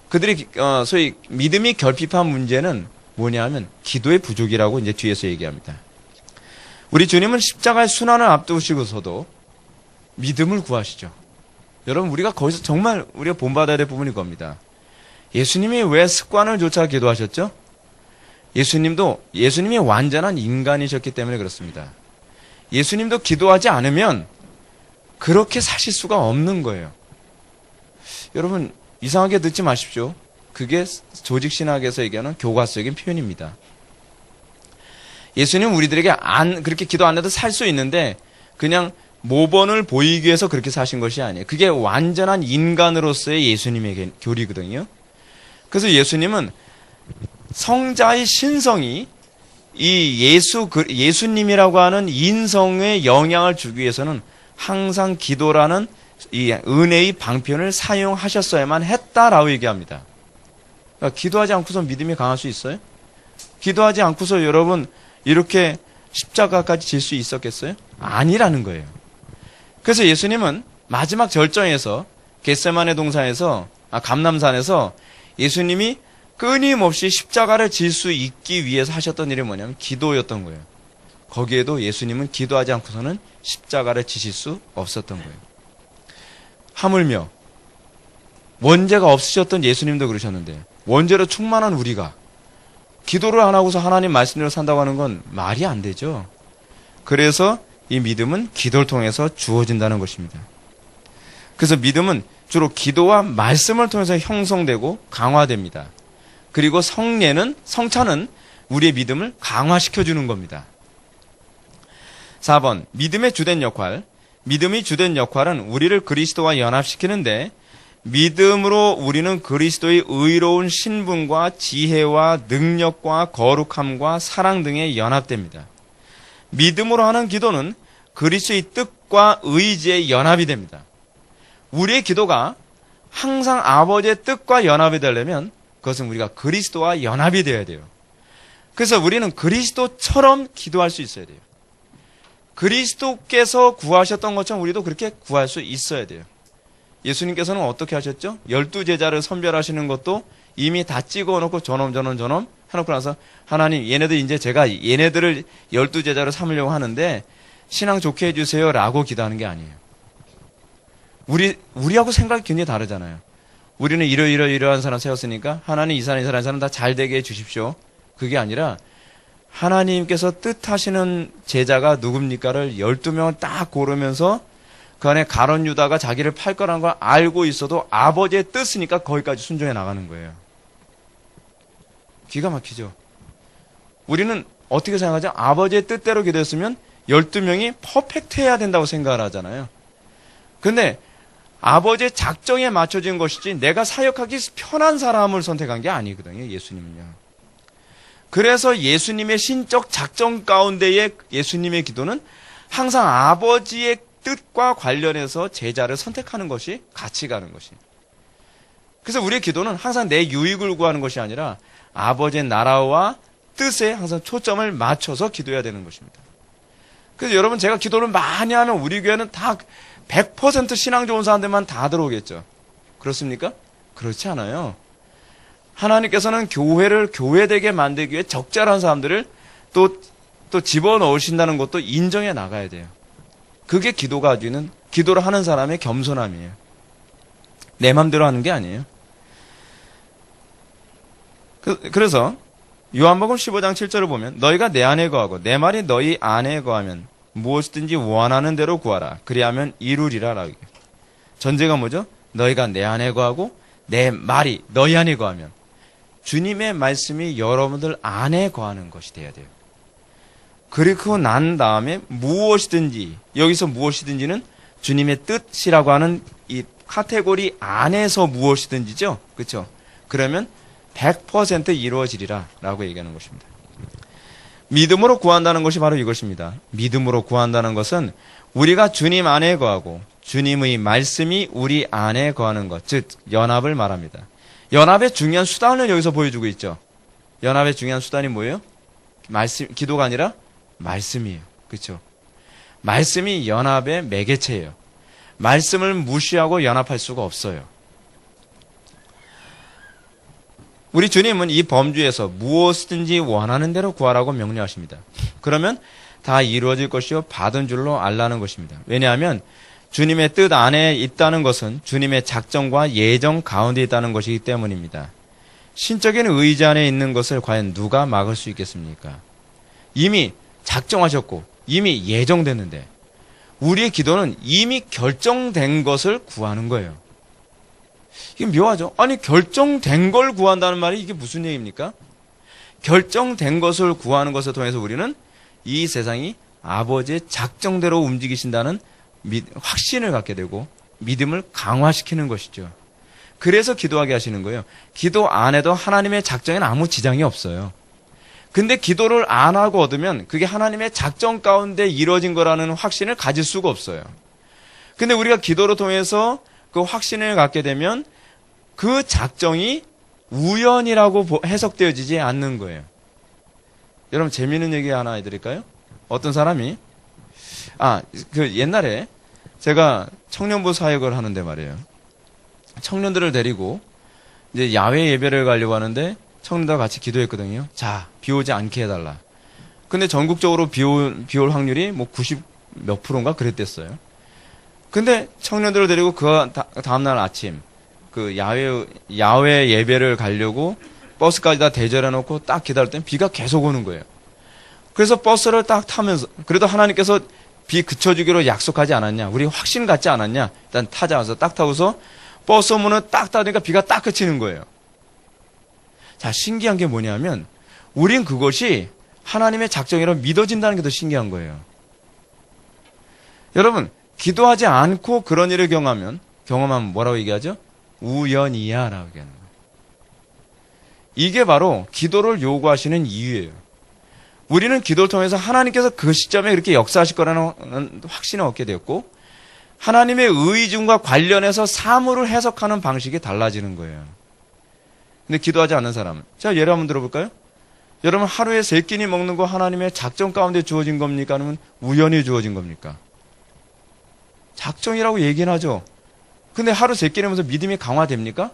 그들이 소위 믿음이 결핍한 문제는 뭐냐 하면 기도의 부족이라고 이제 뒤에서 얘기합니다. 우리 주님은 십자가의 순환을 앞두시고서도 믿음을 구하시죠. 여러분 우리가 거기서 정말 우리가 본받아야 될 부분이 겁니다. 예수님이 왜 습관을 쫓아 기도하셨죠? 예수님이 완전한 인간이셨기 때문에 그렇습니다. 예수님도 기도하지 않으면 그렇게 사실 수가 없는 거예요. 여러분 이상하게 듣지 마십시오. 그게 조직신학에서 얘기하는 교과서적인 표현입니다. 예수님은 우리들에게 그렇게 기도 안 해도 살 수 있는데 그냥 모범을 보이기 위해서 그렇게 사신 것이 아니에요. 그게 완전한 인간으로서의 예수님의 교리거든요. 그래서 예수님은 성자의 신성이 이 예수님이라고 하는 인성에 영향을 주기 위해서는 항상 기도라는 이 은혜의 방편을 사용하셨어야만 했다라고 얘기합니다. 그러니까 기도하지 않고서 믿음이 강할 수 있어요? 기도하지 않고서 여러분 이렇게 십자가까지 질 수 있었겠어요? 아니라는 거예요. 그래서 예수님은 마지막 절정에서 겟세마네 동산에서 감람산에서 예수님이 끊임없이 십자가를 질 수 있기 위해서 하셨던 일이 뭐냐면 기도였던 거예요. 거기에도 예수님은 기도하지 않고서는 십자가를 지실 수 없었던 거예요. 하물며 원죄가 없으셨던 예수님도 그러셨는데 원죄로 충만한 우리가 기도를 안 하고서 하나님 말씀대로 산다고 하는 건 말이 안 되죠. 그래서 이 믿음은 기도를 통해서 주어진다는 것입니다. 그래서 믿음은 주로 기도와 말씀을 통해서 형성되고 강화됩니다. 그리고 성찬은 우리의 믿음을 강화시켜주는 겁니다. 4번, 믿음의 주된 역할. 믿음의 주된 역할은 우리를 그리스도와 연합시키는데 믿음으로 우리는 그리스도의 의로운 신분과 지혜와 능력과 거룩함과 사랑 등에 연합됩니다. 믿음으로 하는 기도는 그리스도의 뜻과 의지에 연합이 됩니다. 우리의 기도가 항상 아버지의 뜻과 연합이 되려면 그것은 우리가 그리스도와 연합이 되어야 돼요. 그래서 우리는 그리스도처럼 기도할 수 있어야 돼요. 그리스도께서 구하셨던 것처럼 우리도 그렇게 구할 수 있어야 돼요. 예수님께서는 어떻게 하셨죠? 12제자를 선별하시는 것도 이미 다 찍어놓고 저놈 해놓고 나서 하나님 얘네들 이제 제가 얘네들을 12제자로 삼으려고 하는데 신앙 좋게 해주세요 라고 기도하는 게 아니에요. 우리하고 생각이 굉장히 다르잖아요. 우리는 이러한 사람 세웠으니까 하나님 이 사람 다 잘 되게 해주십시오. 그게 아니라 하나님께서 뜻하시는 제자가 누굽니까를 12명을 딱 고르면서 그 안에 가룟 유다가 자기를 팔 거라는 걸 알고 있어도 아버지의 뜻이니까 거기까지 순종해 나가는 거예요. 기가 막히죠. 우리는 어떻게 생각하죠? 아버지의 뜻대로 기도했으면 12명이 퍼펙트해야 된다고 생각을 하잖아요. 근데 아버지의 작정에 맞춰진 것이지 내가 사역하기 편한 사람을 선택한 게 아니거든요. 예수님은요. 그래서 예수님의 신적 작정 가운데의 예수님의 기도는 항상 아버지의 뜻과 관련해서 제자를 선택하는 것이 같이 가는 것이. 그래서 우리의 기도는 항상 내 유익을 구하는 것이 아니라 아버지의 나라와 뜻에 항상 초점을 맞춰서 기도해야 되는 것입니다. 그래서 여러분 제가 기도를 많이 하면 우리 교회는 다 100% 신앙 좋은 사람들만 다 들어오겠죠. 그렇습니까? 그렇지 않아요. 하나님께서는 교회를 교회되게 만들기 위해 적절한 사람들을 또 집어넣으신다는 것도 인정해 나가야 돼요. 그게 기도가 가지는 기도를 하는 사람의 겸손함이에요. 내 맘대로 하는 게 아니에요. 그래서 요한복음 15장 7절을 보면 너희가 내 안에 거하고 내 말이 너희 안에 거하면 무엇이든지 원하는 대로 구하라. 그리하면 이루리라. 라고. 전제가 뭐죠? 너희가 내 안에 거하고 내 말이 너희 안에 거하면 주님의 말씀이 여러분들 안에 거하는 것이 돼야 돼요. 그리고 난 다음에 무엇이든지, 여기서 무엇이든지는 주님의 뜻이라고 하는 이 카테고리 안에서 무엇이든지죠. 그렇죠? 그러면 100% 이루어지리라 라고 얘기하는 것입니다. 믿음으로 구한다는 것이 바로 이것입니다. 믿음으로 구한다는 것은 우리가 주님 안에 거하고 주님의 말씀이 우리 안에 거하는 것, 즉 연합을 말합니다. 연합의 중요한 수단을 여기서 보여주고 있죠. 연합의 중요한 수단이 뭐예요? 기도가 아니라 말씀이에요. 그렇죠? 말씀이 연합의 매개체예요. 말씀을 무시하고 연합할 수가 없어요. 우리 주님은 이 범주에서 무엇이든지 원하는 대로 구하라고 명령하십니다. 그러면 다 이루어질 것이요 받은 줄로 알라는 것입니다. 왜냐하면 주님의 뜻 안에 있다는 것은 주님의 작정과 예정 가운데 있다는 것이기 때문입니다. 신적인 의지 안에 있는 것을 과연 누가 막을 수 있겠습니까? 이미 작정하셨고 이미 예정됐는데 우리의 기도는 이미 결정된 것을 구하는 거예요. 이게 묘하죠? 아니 결정된 걸 구한다는 말이 이게 무슨 얘기입니까? 결정된 것을 구하는 것을 통해서 우리는 이 세상이 아버지의 작정대로 움직이신다는 확신을 갖게 되고 믿음을 강화시키는 것이죠. 그래서 기도하게 하시는 거예요. 기도 안 해도 하나님의 작정에는 아무 지장이 없어요. 근데 기도를 안 하고 얻으면 그게 하나님의 작정 가운데 이루어진 거라는 확신을 가질 수가 없어요. 근데 우리가 기도를 통해서 그 확신을 갖게 되면 그 작정이 우연이라고 해석되어지지 않는 거예요. 여러분 재미있는 얘기 하나 해드릴까요? 어떤 사람이 옛날에 제가 청년부 사역을 하는데 말이에요. 청년들을 데리고 이제 야외 예배를 가려고 하는데 청년들과 같이 기도했거든요. 자, 비 오지 않게 해달라. 근데 전국적으로 비 올 확률이 뭐 90 몇 프로인가 그랬댔어요. 근데 청년들을 데리고 그 다음날 아침 그 야외 예배를 가려고 버스까지 다 대절해놓고 딱 기다릴 땐 비가 계속 오는 거예요. 그래서 버스를 딱 타면서 그래도 하나님께서 비 그쳐주기로 약속하지 않았냐? 우리 확신 갖지 않았냐? 일단 타자 와서 딱 타고서 버스 문을 딱 닫으니까 비가 딱 그치는 거예요. 자, 신기한 게 뭐냐면 우린 그것이 하나님의 작정이라 믿어진다는 게 더 신기한 거예요. 여러분 기도하지 않고 그런 일을 경험하면 뭐라고 얘기하죠? 우연이야 라고 얘기하는 거예요. 이게 바로 기도를 요구하시는 이유예요. 우리는 기도를 통해서 하나님께서 그 시점에 그렇게 역사하실 거라는 확신을 얻게 되었고 하나님의 의중과 관련해서 사물을 해석하는 방식이 달라지는 거예요. 근데 기도하지 않는 사람은 자 예를 한번 들어볼까요? 여러분 하루에 3끼니 먹는 거 하나님의 작정 가운데 주어진 겁니까? 아니면 우연히 주어진 겁니까? 작정이라고 얘기는 하죠. 근데 하루 3끼니 먹으면서 믿음이 강화됩니까?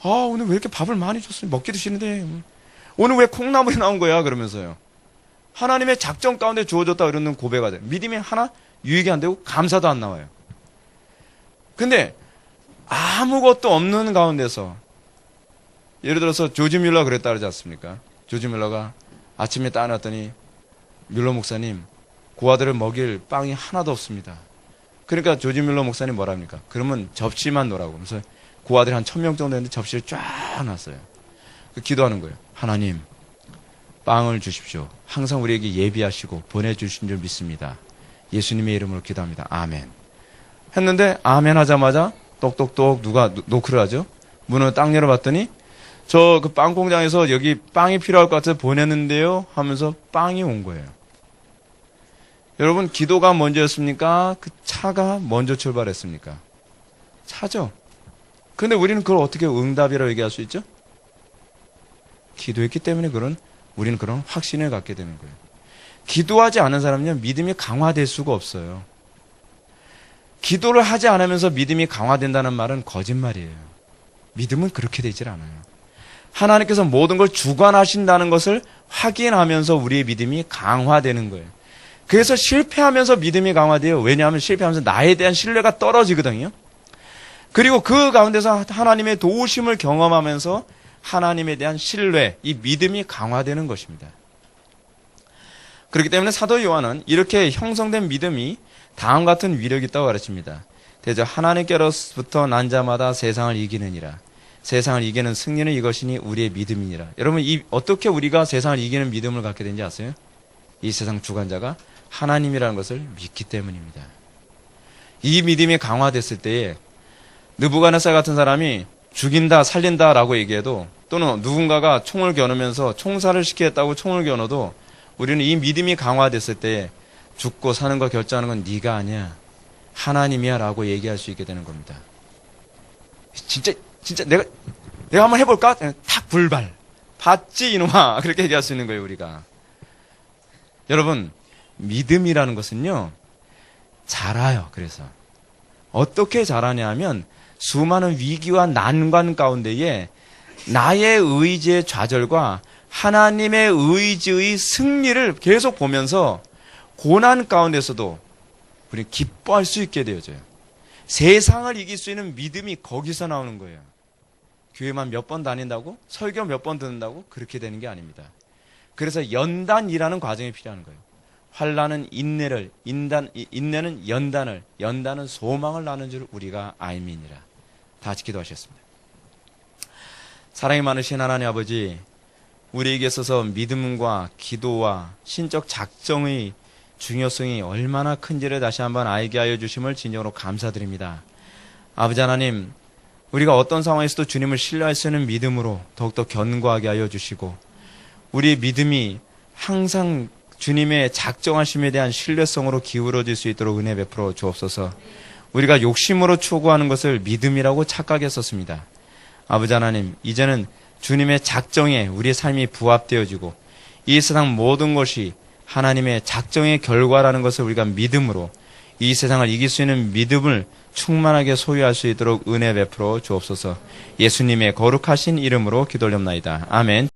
아 오늘 왜 이렇게 밥을 많이 줬어요? 먹기도 싫은데 오늘 왜 콩나물이 나온 거야? 그러면서요. 하나님의 작정 가운데 주어졌다 그러는 고백가 돼요. 믿음이 하나 유익이 안 되고 감사도 안 나와요. 근데 아무것도 없는 가운데서 예를 들어서 조지 뮬러가 그랬다 그러지 않습니까? 조지 뮬러가 아침에 따놨더니 뮬러 목사님 고아들을 먹일 빵이 하나도 없습니다. 그러니까 조지 뮬러 목사님 뭐랍니까? 그러면 접시만 놓으라고. 그래서 고아들이 한 1000명 정도 했는데 접시를 쫙 놨어요. 기도하는 거예요. 하나님 빵을 주십시오. 항상 우리에게 예비하시고 보내주신 줄 믿습니다. 예수님의 이름으로 기도합니다. 아멘. 했는데 아멘 하자마자 똑똑똑 누가 노크를 하죠? 문을 딱 열어봤더니 저 그 빵 공장에서 여기 빵이 필요할 것 같아서 보냈는데요 하면서 빵이 온 거예요. 여러분 기도가 먼저였습니까? 그 차가 먼저 출발했습니까? 차죠. 근데 우리는 그걸 어떻게 응답이라고 얘기할 수 있죠? 기도했기 때문에 우리는 그런 확신을 갖게 되는 거예요. 기도하지 않은 사람은요 믿음이 강화될 수가 없어요. 기도를 하지 않으면서 믿음이 강화된다는 말은 거짓말이에요. 믿음은 그렇게 되질 않아요. 하나님께서 모든 걸 주관하신다는 것을 확인하면서 우리의 믿음이 강화되는 거예요. 그래서 실패하면서 믿음이 강화돼요. 왜냐하면 실패하면서 나에 대한 신뢰가 떨어지거든요. 그리고 그 가운데서 하나님의 도우심을 경험하면서 하나님에 대한 신뢰, 이 믿음이 강화되는 것입니다. 그렇기 때문에 사도 요한은 이렇게 형성된 믿음이 다음 같은 위력이 있다고 가르칩니다. 대저 하나님께로부터 난 자마다 세상을 이기느니라. 세상을 이기는 승리는 이것이니 우리의 믿음이니라. 여러분 어떻게 우리가 세상을 이기는 믿음을 갖게 된지 아세요? 이 세상 주관자가 하나님이라는 것을 믿기 때문입니다. 이 믿음이 강화됐을 때에 느부갓네살 같은 사람이 죽인다 살린다라고 얘기해도 또는 누군가가 총을 겨누면서 총살을 시키겠다고 총을 겨눠도 우리는 이 믿음이 강화됐을 때 죽고 사는 거 결정하는 건 네가 아니야 하나님이야 라고 얘기할 수 있게 되는 겁니다. 진짜 내가 한번 해볼까? 탁 불발 봤지 이놈아 그렇게 얘기할 수 있는 거예요. 우리가 여러분 믿음이라는 것은요 자라요. 그래서 어떻게 자라냐 하면 수많은 위기와 난관 가운데에 나의 의지의 좌절과 하나님의 의지의 승리를 계속 보면서 고난 가운데서도 우리 기뻐할 수 있게 되어져요. 세상을 이길 수 있는 믿음이 거기서 나오는 거예요. 교회만 몇 번 다닌다고? 설교 몇 번 듣는다고? 그렇게 되는 게 아닙니다. 그래서 연단이라는 과정이 필요한 거예요. 환난은 인내를, 인내는 연단을, 연단은 소망을 낳는 줄 우리가 알미니라. 다 같이 기도하셨습니다. 사랑이 많으신 하나님 아버지, 우리에게 있어서 믿음과 기도와 신적 작정의 중요성이 얼마나 큰지를 다시 한번 알게 하여 주심을 진정으로 감사드립니다. 아버지 하나님, 우리가 어떤 상황에서도 주님을 신뢰할 수 있는 믿음으로 더욱더 견고하게 하여 주시고 우리의 믿음이 항상 주님의 작정하심에 대한 신뢰성으로 기울어질 수 있도록 은혜 베풀어 주옵소서. 우리가 욕심으로 추구하는 것을 믿음이라고 착각했었습니다. 아버지 하나님, 이제는 주님의 작정에 우리의 삶이 부합되어지고 이 세상 모든 것이 하나님의 작정의 결과라는 것을 우리가 믿음으로 이 세상을 이길 수 있는 믿음을 충만하게 소유할 수 있도록 은혜 베풀어 주옵소서. 예수님의 거룩하신 이름으로 기도 올립나이다. 아멘.